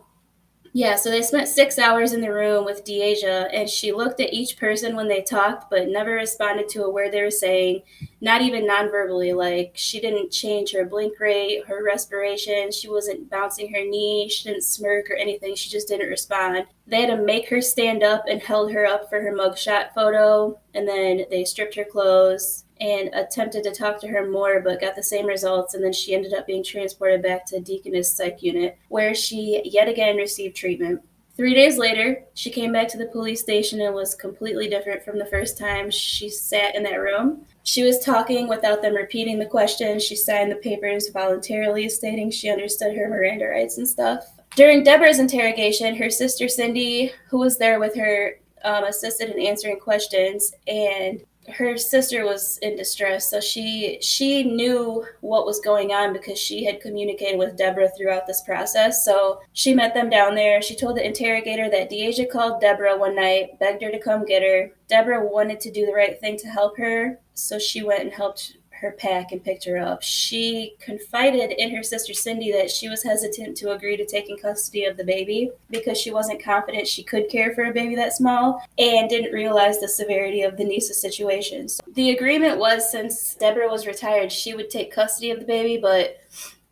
[SPEAKER 1] yeah, so they spent 6 hours in the room with Deasia, and she looked at each person when they talked, but never responded to a word they were saying, not even nonverbally. Like, she didn't change her blink rate, her respiration, she wasn't bouncing her knee, she didn't smirk or anything, she just didn't respond. They had to make her stand up and held her up for her mugshot photo, and then they stripped her clothes and attempted to talk to her more, but got the same results. And then she ended up being transported back to Deaconess Psych Unit, where she yet again received treatment. 3 days later, she came back to the police station and was completely different from the first time she sat in that room. She was talking without them repeating the questions. She signed the papers voluntarily, stating she understood her Miranda rights and stuff. During Deborah's interrogation, her sister Cindy, who was there with her, assisted in answering questions, and her sister was in distress, so she knew what was going on because she had communicated with Deborah throughout this process. So she met them down there. She told the interrogator that Deasia called Deborah one night, begged her to come get her. Deborah wanted to do the right thing to help her, so she went and helped her pack and picked her up. She confided in her sister Cindy that she was hesitant to agree to taking custody of the baby because she wasn't confident she could care for a baby that small and didn't realize the severity of the niece's situation. So the agreement was, since Deborah was retired, she would take custody of the baby, but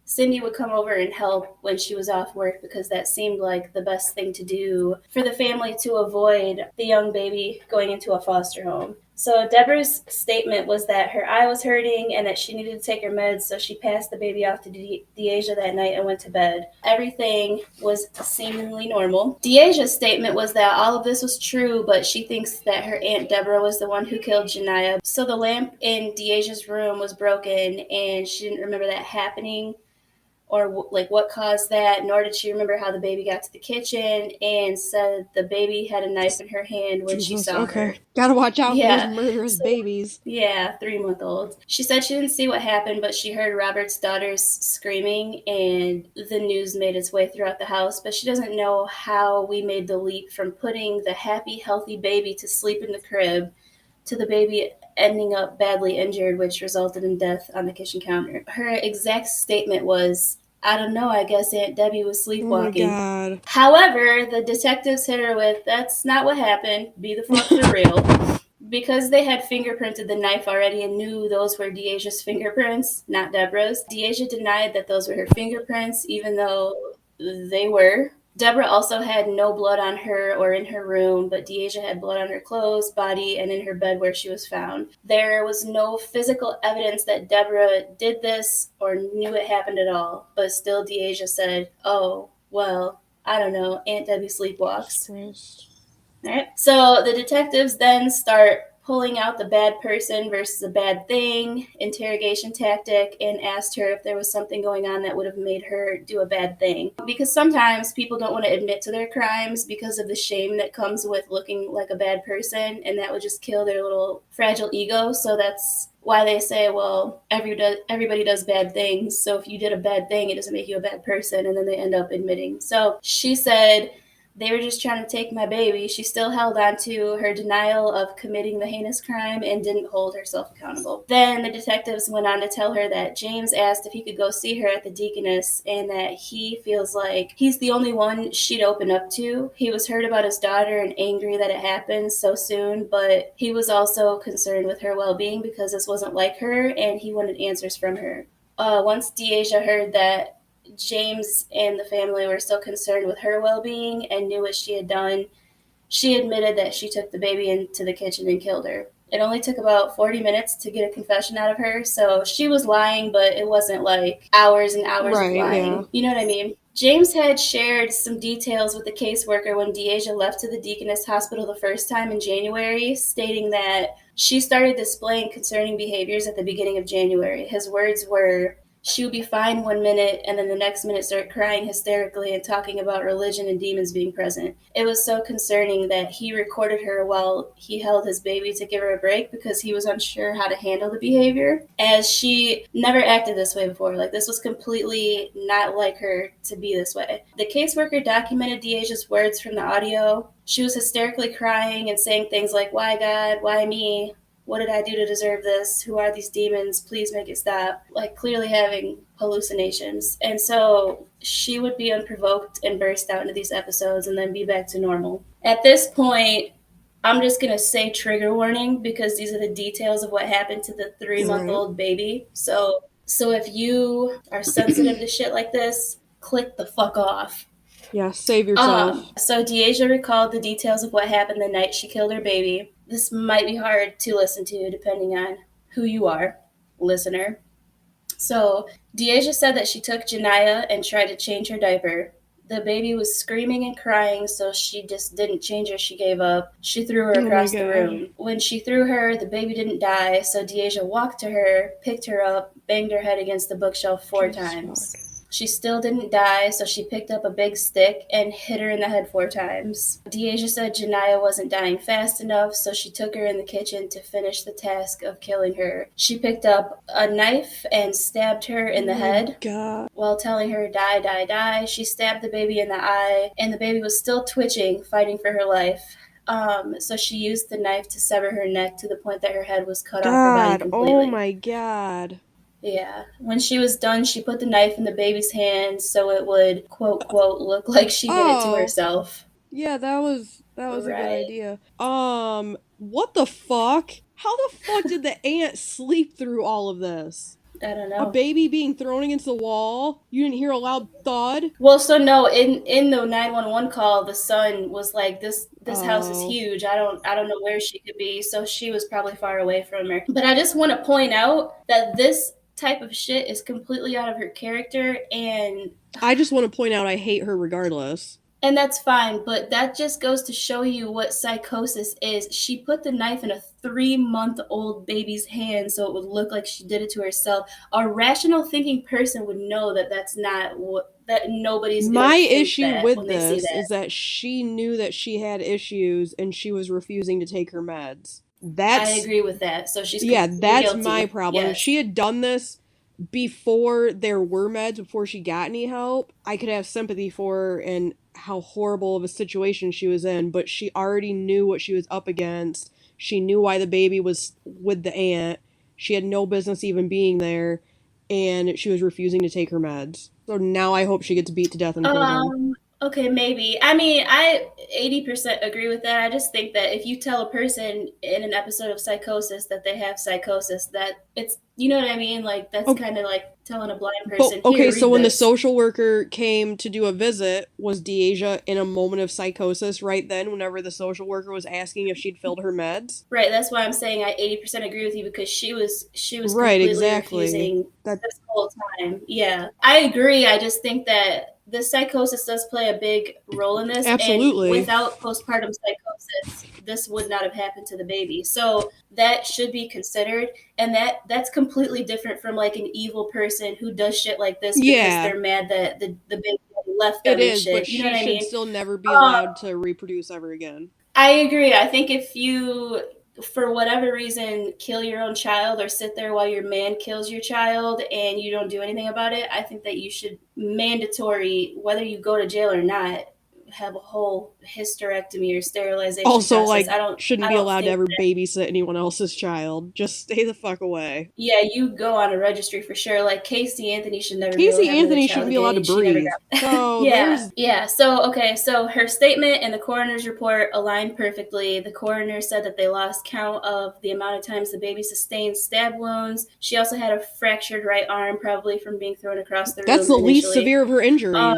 [SPEAKER 1] Cindy would come over and help when she was off work because that seemed like the best thing to do for the family to avoid the young baby going into a foster home. So Deborah's statement was that her eye was hurting and that she needed to take her meds, so she passed the baby off to Deasia that night and went to bed. Everything was seemingly normal. Deasia's statement was that all of this was true, but she thinks that her Aunt Deborah was the one who killed Janiyah. So the lamp in Deasia's room was broken and she didn't remember that happening or like what caused that, nor did she remember how the baby got to the kitchen, and said the baby had a knife in her hand when she
[SPEAKER 2] Jesus,
[SPEAKER 1] saw her.
[SPEAKER 2] okay. Gotta watch out for those
[SPEAKER 1] Yeah.
[SPEAKER 2] murderous
[SPEAKER 1] So,
[SPEAKER 2] babies.
[SPEAKER 1] yeah, 3-month-old. She said she didn't see what happened, but she heard Robert's daughters screaming, and the news made its way throughout the house. But she doesn't know how we made the leap from putting the happy, healthy baby to sleep in the crib to the baby ending up badly injured, which resulted in death on the kitchen counter. Her exact statement was, I don't know, I guess Aunt Debbie was
[SPEAKER 2] Oh my
[SPEAKER 1] sleepwalking.
[SPEAKER 2] god.
[SPEAKER 1] However, the detectives hit her with, that's not what happened, be the fuck for real. Because they had fingerprinted the knife already and knew those were Deasia's fingerprints, not Deborah's, Deasia denied that those were her fingerprints, even though they were. Deborah also had no blood on her or in her room, but Deasia had blood on her clothes, body, and in her bed where she was found. There was no physical evidence that Deborah did this or knew it happened at all, but still Deasia said, oh, well, I don't know, Aunt Debbie sleepwalks. All right. So the detectives then start pulling out the bad person versus a bad thing interrogation tactic and asked her if there was something going on that would have made her do a bad thing. Because sometimes people don't want to admit to their crimes because of the shame that comes with looking like a bad person, and that would just kill their little fragile ego. So that's why they say, well, everybody does bad things. So if you did a bad thing, it doesn't make you a bad person, and then they end up admitting. So she said, they were just trying to take my baby. She still held on to her denial of committing the heinous crime and didn't hold herself accountable. Then the detectives went on to tell her that James asked if he could go see her at the Deaconess and that he feels like he's the only one she'd open up to. He was hurt about his daughter and angry that it happened so soon, but he was also concerned with her well-being because this wasn't like her and he wanted answers from her. Once Deasia heard that James and the family were still concerned with her well-being and knew what she had done, she admitted that she took the baby into the kitchen and killed her. It only took about 40 minutes to get a confession out of her, so she was lying, but it wasn't like hours and hours of
[SPEAKER 2] Right,
[SPEAKER 1] lying.
[SPEAKER 2] yeah.
[SPEAKER 1] You know what I mean? James had shared some details with the caseworker when Deasia left to the Deaconess Hospital the first time in January, stating that she started displaying concerning behaviors at the beginning of January. His words were, she would be fine one minute and then the next minute start crying hysterically and talking about religion and demons being present. It was so concerning that he recorded her while he held his baby to give her a break because he was unsure how to handle the behavior, as she never acted this way before. Like, this was completely not like her to be this way. The caseworker documented Deasia's words from the audio. She was hysterically crying and saying things like, why God, why me? What did I do to deserve this? Who are these demons? Please make it stop. Like, clearly having hallucinations. And so she would be unprovoked and burst out into these episodes and then be back to normal. At this point, I'm just going to say trigger warning because these are the details of what happened to the 3-month-old baby. So if you are sensitive to shit like this, click the fuck off.
[SPEAKER 2] Yeah, save yourself.
[SPEAKER 1] So Deasia recalled the details of what happened the night she killed her baby. This might be hard to listen to depending on who you are, listener. So Deasia said that she took Janiyah and tried to change her diaper. The baby was screaming and crying, so she just didn't change her. She gave up. She threw her across the room. When she threw her, the baby didn't die, so Deasia walked to her, picked her up, banged her head against the bookshelf 4 times. She still didn't die, so she picked up a big stick and hit her in the head 4 times. Deasia said Janiyah wasn't dying fast enough, so she took her in the kitchen to finish the task of killing her. She picked up a knife and stabbed her in the head.
[SPEAKER 2] God.
[SPEAKER 1] While telling her, die, die, die, she stabbed the baby in the eye, and the baby was still twitching, fighting for her life. So she used the knife to sever her neck to the point that her head was cut off her body
[SPEAKER 2] God. Oh
[SPEAKER 1] completely.
[SPEAKER 2] my God.
[SPEAKER 1] Yeah. When she was done, she put the knife in the baby's hand so it would, quote, quote, look like she did it to
[SPEAKER 2] Oh.
[SPEAKER 1] herself.
[SPEAKER 2] Yeah, that was a good
[SPEAKER 1] Right.
[SPEAKER 2] idea. What the fuck? How the fuck did the ant sleep through all of this?
[SPEAKER 1] I don't
[SPEAKER 2] A
[SPEAKER 1] know.
[SPEAKER 2] baby being thrown against the wall? You didn't hear a loud thud?
[SPEAKER 1] Well, so no, in the 911 call, the son was like, this house is
[SPEAKER 2] Oh.
[SPEAKER 1] huge. I don't know where she could be, so she was probably far away from her. But I just want to point out that this type of shit is completely out of her character,
[SPEAKER 2] I just want to point out I hate her regardless.
[SPEAKER 1] and that's fine, but that just goes to show you what psychosis is. She put the knife in a 3-month-old baby's hand so it would look like she did it to herself. A rational thinking person would know that that's not what, that nobody's gonna
[SPEAKER 2] My
[SPEAKER 1] think
[SPEAKER 2] issue
[SPEAKER 1] that
[SPEAKER 2] with
[SPEAKER 1] when they see
[SPEAKER 2] this
[SPEAKER 1] that.
[SPEAKER 2] is that she knew that she had issues and she was refusing to take her meds.
[SPEAKER 1] I
[SPEAKER 2] That's
[SPEAKER 1] agree with that. So she's
[SPEAKER 2] Yeah,
[SPEAKER 1] completely
[SPEAKER 2] that's my
[SPEAKER 1] guilty.
[SPEAKER 2] problem. If she
[SPEAKER 1] Yes.
[SPEAKER 2] had done this before there were meds, before she got any help, I could have sympathy for her and how horrible of a situation she was in, but she already knew what she was up against. She knew why the baby was with the aunt. She had no business even being there, and she was refusing to take her meds. So now I hope she gets beat to death in prison.
[SPEAKER 1] Okay, maybe. I mean, I 80% agree with that. I just think that if you tell a person in an episode of psychosis that they have psychosis, that it's, you know what I mean? Like, that's
[SPEAKER 2] Oh,
[SPEAKER 1] kind of like telling a blind
[SPEAKER 2] but
[SPEAKER 1] person,
[SPEAKER 2] okay,
[SPEAKER 1] here,
[SPEAKER 2] so
[SPEAKER 1] read
[SPEAKER 2] when the
[SPEAKER 1] this.
[SPEAKER 2] social worker came to do a visit, was Deasia in a moment of psychosis right then whenever the social worker was asking if she'd filled her meds?
[SPEAKER 1] Right, that's why I'm saying I 80% agree with you, because she was
[SPEAKER 2] Right,
[SPEAKER 1] completely
[SPEAKER 2] exactly.
[SPEAKER 1] refusing
[SPEAKER 2] That
[SPEAKER 1] this whole time. Yeah. I agree. I just think that the psychosis does play a big role in this, and
[SPEAKER 2] absolutely.
[SPEAKER 1] without postpartum psychosis, this would not have happened to the baby. So that should be considered, and that's completely different from like an evil person who does shit like this because
[SPEAKER 2] Yeah,
[SPEAKER 1] they're mad that the baby left
[SPEAKER 2] it
[SPEAKER 1] them and
[SPEAKER 2] is, but
[SPEAKER 1] shit. You know
[SPEAKER 2] she
[SPEAKER 1] what I
[SPEAKER 2] should
[SPEAKER 1] mean?
[SPEAKER 2] still never be
[SPEAKER 1] Um,
[SPEAKER 2] allowed to reproduce ever again.
[SPEAKER 1] I agree. I think if you, for whatever reason, kill your own child or sit there while your man kills your child and you don't do anything about it, I think that you should mandatory, whether you go to jail or not, have a whole hysterectomy or sterilization
[SPEAKER 2] Also,
[SPEAKER 1] process.
[SPEAKER 2] like,
[SPEAKER 1] I don't.
[SPEAKER 2] shouldn't
[SPEAKER 1] I
[SPEAKER 2] be
[SPEAKER 1] don't
[SPEAKER 2] allowed to
[SPEAKER 1] think
[SPEAKER 2] ever
[SPEAKER 1] that.
[SPEAKER 2] babysit anyone else's child. Just stay the fuck away.
[SPEAKER 1] Yeah, you go on a registry for sure. Like Casey Anthony should never be able to
[SPEAKER 2] Casey
[SPEAKER 1] have another
[SPEAKER 2] Anthony
[SPEAKER 1] child
[SPEAKER 2] shouldn't be allowed to
[SPEAKER 1] again. She never
[SPEAKER 2] breathe.
[SPEAKER 1] got.
[SPEAKER 2] So
[SPEAKER 1] Yeah,
[SPEAKER 2] there's
[SPEAKER 1] yeah. So okay, so her statement and the coroner's report aligned perfectly. The coroner said that they lost count of the amount of times the baby sustained stab wounds. She also had a fractured right arm, probably from being thrown across the
[SPEAKER 2] that's
[SPEAKER 1] room
[SPEAKER 2] the least
[SPEAKER 1] initially.
[SPEAKER 2] severe of her
[SPEAKER 1] Um,
[SPEAKER 2] injuries. God,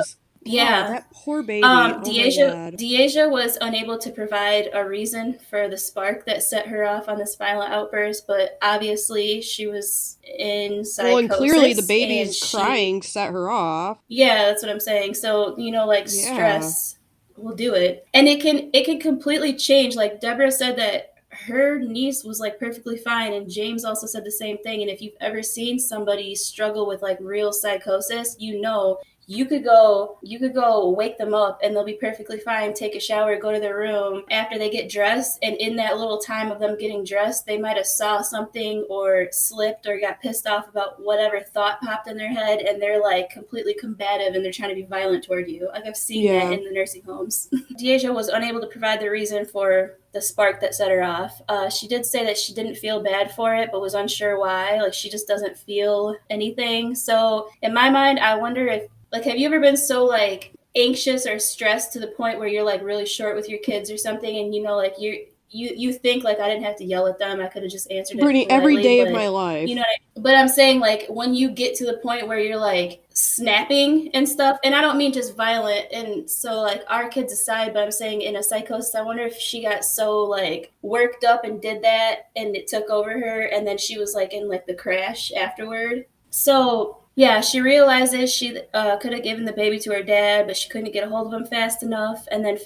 [SPEAKER 1] yeah,
[SPEAKER 2] that poor baby. Oh my
[SPEAKER 1] Deasia,
[SPEAKER 2] god.
[SPEAKER 1] Deasia was unable to provide a reason for the spark that set her off on this violent outburst, but obviously she was in
[SPEAKER 2] Well, and clearly the
[SPEAKER 1] psychosis and
[SPEAKER 2] baby's
[SPEAKER 1] she,
[SPEAKER 2] crying set her off.
[SPEAKER 1] yeah, that's what I'm saying. So, like
[SPEAKER 2] Yeah.
[SPEAKER 1] stress will do it. And it can completely change. Like Deborah said that her niece was like perfectly fine, and James also said the same thing. And if you've ever seen somebody struggle with like real psychosis, you could go wake them up and they'll be perfectly fine, take a shower, go to their room after they get dressed, and in that little time of them getting dressed they might have saw something or slipped or got pissed off about whatever thought popped in their head, and they're like completely combative and they're trying to be violent toward you. Like I've seen that
[SPEAKER 2] Yeah.
[SPEAKER 1] in the nursing homes. Deasia was unable to provide the reason for the spark that set her off. She did say that she didn't feel bad for it, but was unsure why. Like she just doesn't feel anything. So in my mind, I wonder if, like, have you ever been so like anxious or stressed to the point where you're like really short with your kids or something, and like you think like I didn't have to yell at them, I could have just answered it
[SPEAKER 2] Brittany, every
[SPEAKER 1] politely,
[SPEAKER 2] day of my
[SPEAKER 1] but
[SPEAKER 2] life.
[SPEAKER 1] but I'm saying like when you get to the point where you're like snapping and stuff, and I don't mean just violent, and so like our kids aside, but I'm saying in a psychosis, I wonder if she got so like worked up and did that and it took over her, and then she was like in like the crash afterward. So yeah, she realizes she could have given the baby to her dad, but she couldn't get a hold of him fast enough. And then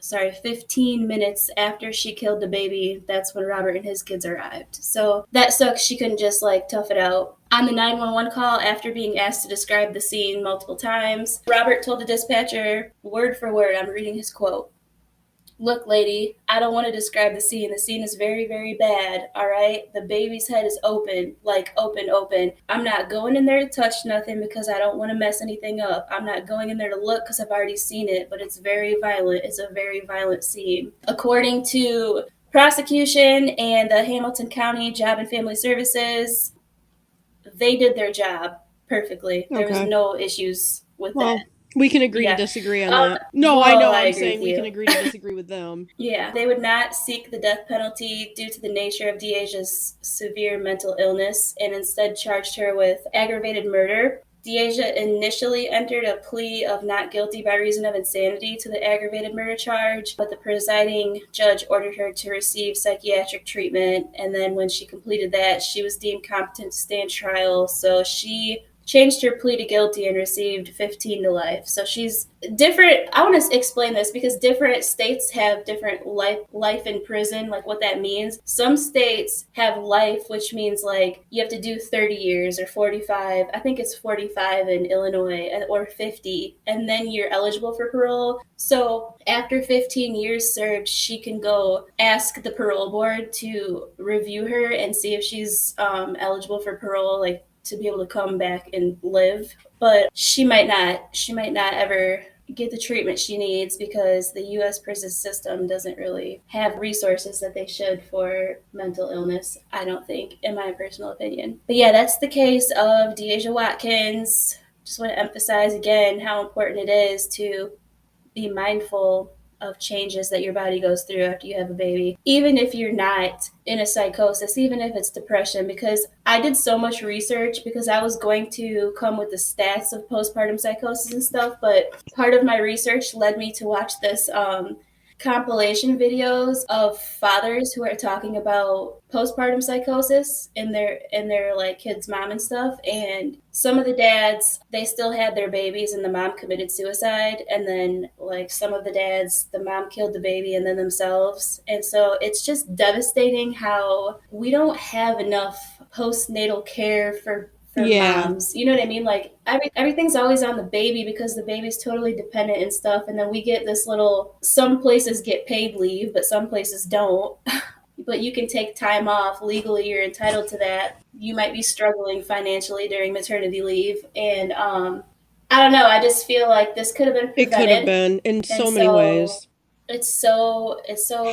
[SPEAKER 1] 15 minutes after she killed the baby, that's when Robert and his kids arrived. So that sucks. She couldn't just like tough it out. On the 911 call, after being asked to describe the scene multiple times, Robert told the dispatcher, word for word, I'm reading his quote, "Look, lady, I don't want to describe the scene. The scene is very, very bad, all right? The baby's head is open, like open, open. I'm not going in there to touch nothing because I don't want to mess anything up. I'm not going in there to look because I've already seen it, but it's very violent. It's a very violent scene." According to prosecution and the Hamilton County Job and Family Services, they did their job perfectly. There was
[SPEAKER 2] Okay.
[SPEAKER 1] no issues with
[SPEAKER 2] Well,
[SPEAKER 1] that.
[SPEAKER 2] we can agree to
[SPEAKER 1] Yeah.
[SPEAKER 2] disagree on that. No, I
[SPEAKER 1] Well,
[SPEAKER 2] know.
[SPEAKER 1] I
[SPEAKER 2] I'm
[SPEAKER 1] agree
[SPEAKER 2] saying
[SPEAKER 1] with
[SPEAKER 2] we can
[SPEAKER 1] you.
[SPEAKER 2] agree to disagree with them.
[SPEAKER 1] Yeah, they would not seek the death penalty due to the nature of Deasia's severe mental illness and instead charged her with aggravated murder. Deasia initially entered a plea of not guilty by reason of insanity to the aggravated murder charge, but the presiding judge ordered her to receive psychiatric treatment. And then when she completed that, she was deemed competent to stand trial. So she changed her plea to guilty and received 15 to life. So she's different. I want to explain this because different states have different life in prison, like what that means. Some states have life, which means like you have to do 30 years or 45. I think it's 45 in Illinois, or 50, and then you're eligible for parole. So after 15 years served, she can go ask the parole board to review her and see if she's eligible for parole, like to be able to come back and live. But she might not ever get the treatment she needs because the US prison system doesn't really have resources that they should for mental illness, I don't think, in my personal opinion. But yeah, that's the case of Deasia Watkins. Just want to emphasize again how important it is to be mindful of changes that your body goes through after you have a baby, even if you're not in a psychosis, even if it's depression. Because I did so much research because I was going to come with the stats of postpartum psychosis and stuff, but part of my research led me to watch this compilation videos of fathers who are talking about postpartum psychosis in their like kids' mom and stuff. And some of the dads, they still had their babies and the mom committed suicide, and then like some of the dads, the mom killed the baby and then themselves. And so it's just devastating how we don't have enough postnatal care for
[SPEAKER 2] Yeah.
[SPEAKER 1] moms. You know what I mean? Like everything's always on the baby because the baby's totally dependent and stuff. And then we get this little, some places get paid leave, but some places don't. But you can take time off legally. You're entitled to that. You might be struggling financially during maternity leave. And I don't know. I just feel like this could have been
[SPEAKER 2] It could have
[SPEAKER 1] prevented.
[SPEAKER 2] been in
[SPEAKER 1] And
[SPEAKER 2] so many
[SPEAKER 1] so
[SPEAKER 2] ways.
[SPEAKER 1] it's so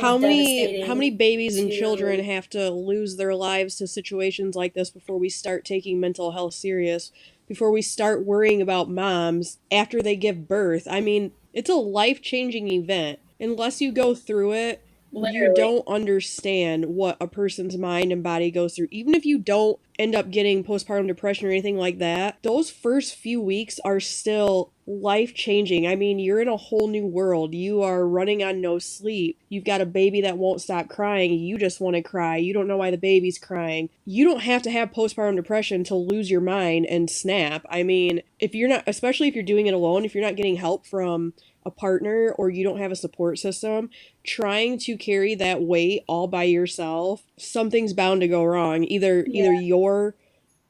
[SPEAKER 2] How many
[SPEAKER 1] devastating
[SPEAKER 2] babies and children
[SPEAKER 1] to
[SPEAKER 2] have to lose their lives to situations like this before we start taking mental health serious, before we start worrying about moms after they give birth? I mean, it's a life-changing event. Unless you go through it, you
[SPEAKER 1] literally.
[SPEAKER 2] don't understand what a person's mind and body goes through. Even if you don't end up getting postpartum depression or anything like that, those first few weeks are still life changing. I mean, you're in a whole new world. You are running on no sleep. You've got a baby that won't stop crying. You just want to cry. You don't know why the baby's crying. You don't have to have postpartum depression to lose your mind and snap. I mean, if you're not, especially if you're doing it alone, if you're not getting help from a partner or you don't have a support system, trying to carry that weight all by yourself, something's bound to go wrong. Either
[SPEAKER 1] Yeah.
[SPEAKER 2] you're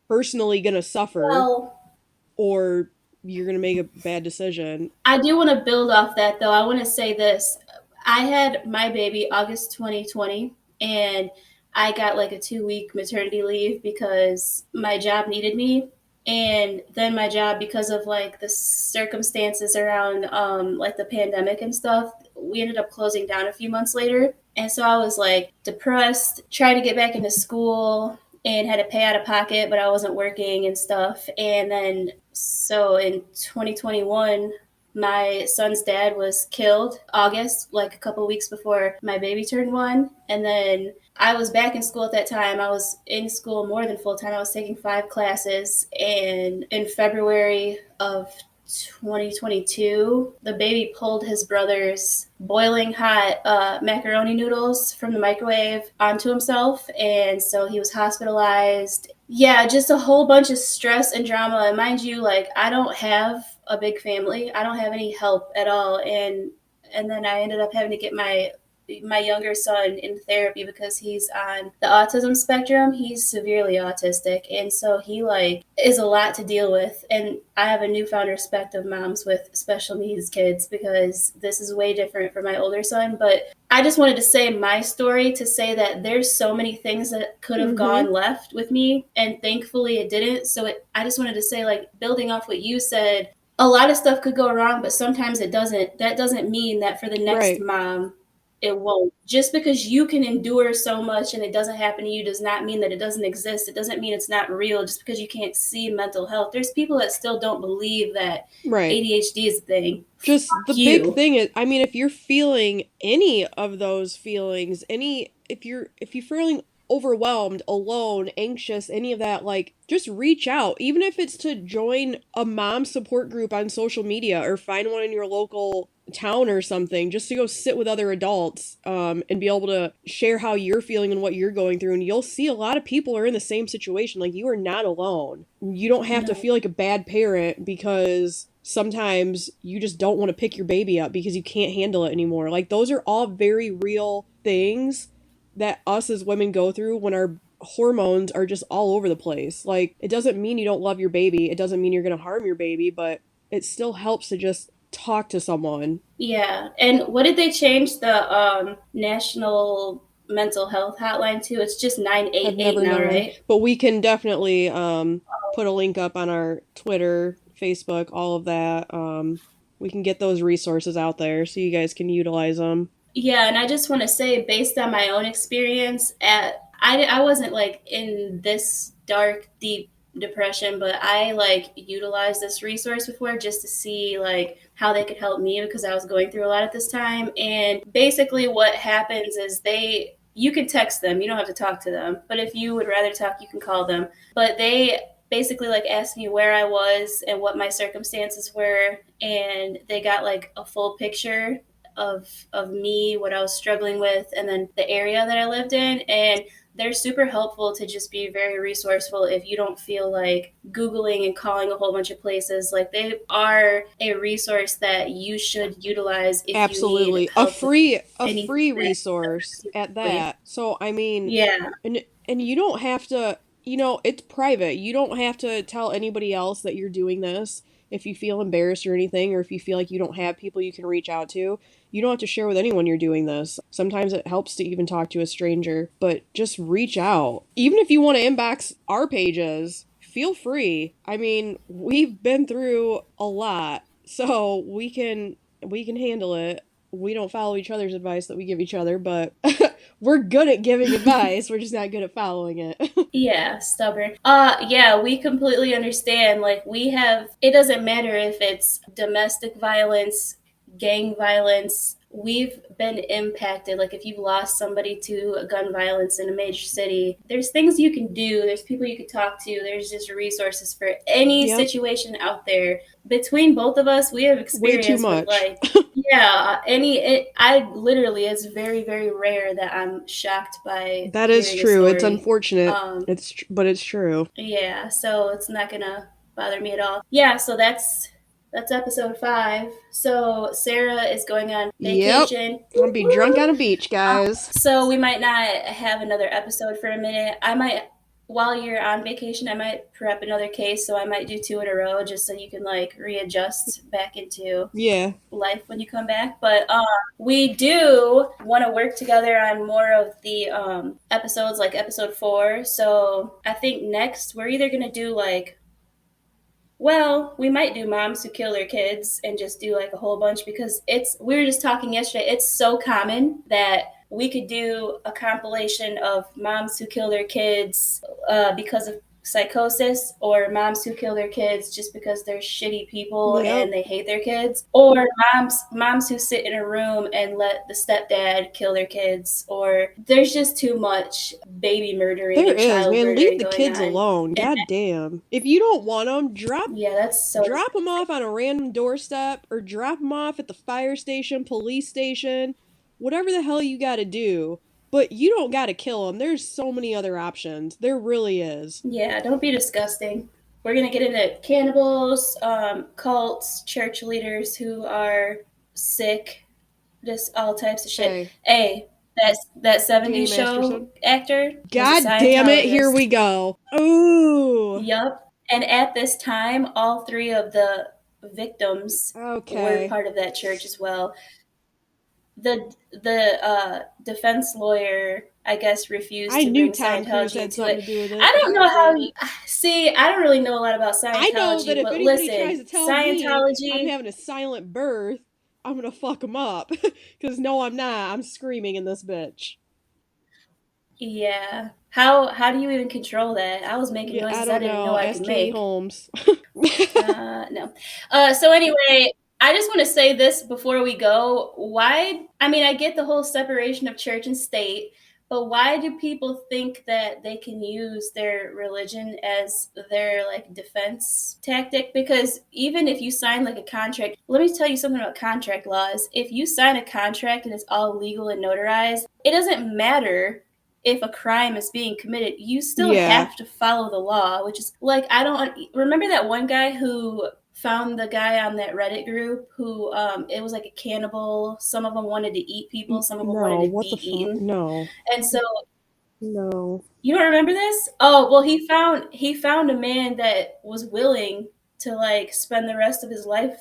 [SPEAKER 2] personally going to suffer
[SPEAKER 1] Well,
[SPEAKER 2] or you're going to make a bad decision.
[SPEAKER 1] I do want to build off that though. I want to say this. I had my baby August 2020, and I got like a 2 week maternity leave because my job needed me. And then my job, because of like the circumstances around like the pandemic and stuff, we ended up closing down a few months later. And so I was like depressed, trying to get back into school, and had to pay out of pocket, but I wasn't working and stuff. And then so in 2021, my son's dad was killed August, like a couple weeks before my baby turned 1. And then I was back in school at that time. I was in school more than full time. I was taking 5 classes. And in February of 2022, the baby pulled his brother's boiling hot macaroni noodles from the microwave onto himself. And so he was hospitalized. Yeah, just a whole bunch of stress and drama. And mind you, like, I don't have a big family, I don't have any help at all. And and then I ended up having to get my younger son in therapy because he's on the autism spectrum. He's severely autistic, and so he like is a lot to deal with. And I have a newfound respect of moms with special needs kids because this is way different for my older son. But I just wanted to say my story to say that there's so many things that could have
[SPEAKER 2] Mm-hmm.
[SPEAKER 1] gone left with me, and thankfully it didn't. I just wanted to say, like, building off what you said, a lot of stuff could go wrong, but sometimes it doesn't. That doesn't mean that for the next
[SPEAKER 2] Right.
[SPEAKER 1] mom it won't. Just because you can endure so much and it doesn't happen to you does not mean that it doesn't exist. It doesn't mean it's not real just because you can't see mental health. There's people that still don't believe that
[SPEAKER 2] Right.
[SPEAKER 1] ADHD is a thing.
[SPEAKER 2] Just the
[SPEAKER 1] Fuck
[SPEAKER 2] big
[SPEAKER 1] you.
[SPEAKER 2] thing is, I mean, if you're feeling any of those feelings, if you're feeling overwhelmed, alone, anxious, any of that, like, just reach out. Even if it's to join a mom support group on social media or find one in your local town or something, just to go sit with other adults, and be able to share how you're feeling and what you're going through. And you'll see a lot of people are in the same situation. Like, you are not alone. You don't have to
[SPEAKER 1] No.
[SPEAKER 2] feel like a bad parent because sometimes you just don't want to pick your baby up because you can't handle it anymore. Like, those are all very real things that us as women go through when our hormones are just all over the place. Like, it doesn't mean you don't love your baby. It doesn't mean you're going to harm your baby, but it still helps to just talk to someone.
[SPEAKER 1] Yeah. And what did they change the national mental health hotline to? It's just
[SPEAKER 2] I've
[SPEAKER 1] 988
[SPEAKER 2] never
[SPEAKER 1] now,
[SPEAKER 2] known.
[SPEAKER 1] right?
[SPEAKER 2] But we can definitely put a link up on our Twitter, Facebook, all of that. We can get those resources out there so you guys can utilize them.
[SPEAKER 1] Yeah, and I just want to say, based on my own experience, I wasn't like in this dark, deep depression, but I like utilized this resource before just to see like how they could help me because I was going through a lot at this time. And basically, what happens is you can text them, you don't have to talk to them, but if you would rather talk, you can call them. But they basically like asked me where I was and what my circumstances were, and they got like a full picture of me, what I was struggling with, and then the area that I lived in. And they're super helpful to just be very resourceful if you don't feel like Googling and calling a whole bunch of places. Like, they are a resource that you should utilize if you need
[SPEAKER 2] Absolutely.
[SPEAKER 1] help with
[SPEAKER 2] A
[SPEAKER 1] anything
[SPEAKER 2] free
[SPEAKER 1] that
[SPEAKER 2] resource at
[SPEAKER 1] really.
[SPEAKER 2] that. So I mean,
[SPEAKER 1] Yeah.
[SPEAKER 2] and you don't have to, it's private. You don't have to tell anybody else that you're doing this if you feel embarrassed or anything, or if you feel like you don't have people you can reach out to. You don't have to share with anyone you're doing this. Sometimes it helps to even talk to a stranger, but just reach out. Even if you want to inbox our pages, feel free. I mean, we've been through a lot, so we can handle it. We don't follow each other's advice that we give each other, but we're good at giving advice. We're just not good at following it.
[SPEAKER 1] Yeah, stubborn. Yeah, we completely understand. Like, it doesn't matter if it's domestic violence, gang violence. We've been impacted. Like, if you've lost somebody to gun violence in a major city, there's things you can do. There's people you can talk to. There's just resources for any
[SPEAKER 2] Yep.
[SPEAKER 1] situation out there. Between both of us, we have
[SPEAKER 2] Way too
[SPEAKER 1] experience with
[SPEAKER 2] much.
[SPEAKER 1] like, yeah, I literally, it's very, very rare that I'm shocked by
[SPEAKER 2] That is
[SPEAKER 1] hearing a
[SPEAKER 2] true. It's
[SPEAKER 1] story.
[SPEAKER 2] unfortunate. But it's true.
[SPEAKER 1] Yeah, so it's not gonna bother me at all. Yeah, so that's episode 5. So Sarah is going on
[SPEAKER 2] Yep.
[SPEAKER 1] vacation.
[SPEAKER 2] I'm gonna be drunk on a beach, guys.
[SPEAKER 1] So we might not have another episode for a minute. While you're on vacation, I might prep another case, so I might do 2 in a row just so you can like readjust back into
[SPEAKER 2] Yeah.
[SPEAKER 1] life when you come back. But we do want to work together on more of the episodes, like episode 4. So I think next we're either going to do like, well, we might do moms who kill their kids and just do like a whole bunch because we were just talking yesterday, it's so common that we could do a compilation of moms who kill their kids because of psychosis, or moms who kill their kids just because they're shitty people and
[SPEAKER 2] Yep.
[SPEAKER 1] they hate their kids, or moms who sit in a room and let the stepdad kill their kids, or there's just too much baby murdering
[SPEAKER 2] There
[SPEAKER 1] and
[SPEAKER 2] is,
[SPEAKER 1] child
[SPEAKER 2] man. Leave
[SPEAKER 1] murdering
[SPEAKER 2] the
[SPEAKER 1] going
[SPEAKER 2] kids
[SPEAKER 1] on.
[SPEAKER 2] alone.
[SPEAKER 1] And
[SPEAKER 2] God damn. If you don't want them,
[SPEAKER 1] yeah, that's so
[SPEAKER 2] drop them
[SPEAKER 1] disgusting.
[SPEAKER 2] off on a random doorstep or drop them off at the fire station, police station, whatever the hell you got to do. But you don't got to kill them. There's so many other options. There really is.
[SPEAKER 1] Yeah, don't be disgusting. We're going to get into cannibals, cults, church leaders who are sick, just all types of shit.
[SPEAKER 2] Hey,
[SPEAKER 1] Hey, that
[SPEAKER 2] Danny
[SPEAKER 1] 70s show
[SPEAKER 2] Masterson.
[SPEAKER 1] actor was a
[SPEAKER 2] God damn it, here
[SPEAKER 1] Scientologist.
[SPEAKER 2] we go. Ooh.
[SPEAKER 1] Yup. And at this time, all three of the victims were
[SPEAKER 2] Okay.
[SPEAKER 1] part of that church as well. The defense lawyer, I guess, refused
[SPEAKER 2] I
[SPEAKER 1] to
[SPEAKER 2] knew
[SPEAKER 1] bring
[SPEAKER 2] Tom Cruise
[SPEAKER 1] Scientology
[SPEAKER 2] had
[SPEAKER 1] into
[SPEAKER 2] something
[SPEAKER 1] it.
[SPEAKER 2] to do with it.
[SPEAKER 1] I don't know
[SPEAKER 2] God
[SPEAKER 1] how.
[SPEAKER 2] damn it.
[SPEAKER 1] See, I don't really know a lot about
[SPEAKER 2] I know that
[SPEAKER 1] Scientology,
[SPEAKER 2] if
[SPEAKER 1] but
[SPEAKER 2] anybody tries to
[SPEAKER 1] listen,
[SPEAKER 2] tell me I'm
[SPEAKER 1] Scientology.
[SPEAKER 2] having a silent birth, I'm gonna fuck them up. Because no, I'm not. I'm screaming in this bitch.
[SPEAKER 1] Yeah. How do you even control that? I was making
[SPEAKER 2] Yeah, I
[SPEAKER 1] noises I
[SPEAKER 2] don't
[SPEAKER 1] didn't know
[SPEAKER 2] know.
[SPEAKER 1] I could
[SPEAKER 2] Ask Katie
[SPEAKER 1] make.
[SPEAKER 2] Holmes.
[SPEAKER 1] No. So anyway, I just want to say this before we go. Why? I mean, I get the whole separation of church and state, but why do people think that they can use their religion as their like defense tactic? Because even if you sign like a contract, let me tell you something about contract laws. If you sign a contract and it's all legal and notarized, it doesn't matter if a crime is being committed, you still
[SPEAKER 2] Yeah.
[SPEAKER 1] have to follow the law, which is like, I don't remember that one guy who found the guy on that Reddit group who it was like a cannibal. Some of them wanted to eat people, some of them wanted
[SPEAKER 2] No,
[SPEAKER 1] to
[SPEAKER 2] what the
[SPEAKER 1] be
[SPEAKER 2] fuck?
[SPEAKER 1] eaten.
[SPEAKER 2] No.
[SPEAKER 1] And so
[SPEAKER 2] No.
[SPEAKER 1] you don't remember this? Oh, well he found a man that was willing to like spend the rest of his life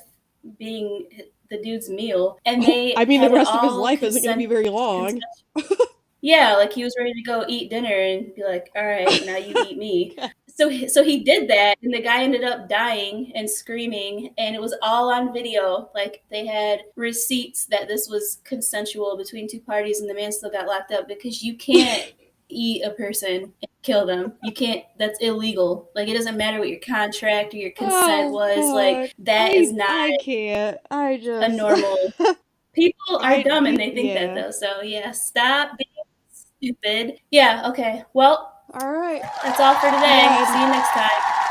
[SPEAKER 1] being the dude's meal and
[SPEAKER 2] I
[SPEAKER 1] they
[SPEAKER 2] mean, the
[SPEAKER 1] had it
[SPEAKER 2] rest of his
[SPEAKER 1] all
[SPEAKER 2] life isn't going to be very
[SPEAKER 1] consent.
[SPEAKER 2] long.
[SPEAKER 1] Yeah, like he was ready to go eat dinner and be like, "All right, now you eat me." So he did that, and the guy ended up dying and screaming, and it was all on video. Like they had receipts that this was consensual between two parties, and the man still got locked up because you can't eat a person and kill them. You can't. That's illegal. Like it doesn't matter what your contract or your consent
[SPEAKER 2] Oh
[SPEAKER 1] was. Like
[SPEAKER 2] fuck.
[SPEAKER 1] that is not
[SPEAKER 2] I can't. I
[SPEAKER 1] a
[SPEAKER 2] just
[SPEAKER 1] normal. People are dumb and they think that
[SPEAKER 2] yeah.
[SPEAKER 1] though. So yeah, stop being stupid. Yeah, okay. Well,
[SPEAKER 2] All right.
[SPEAKER 1] that's all for
[SPEAKER 2] Go
[SPEAKER 1] today. See
[SPEAKER 2] ahead.
[SPEAKER 1] you next time.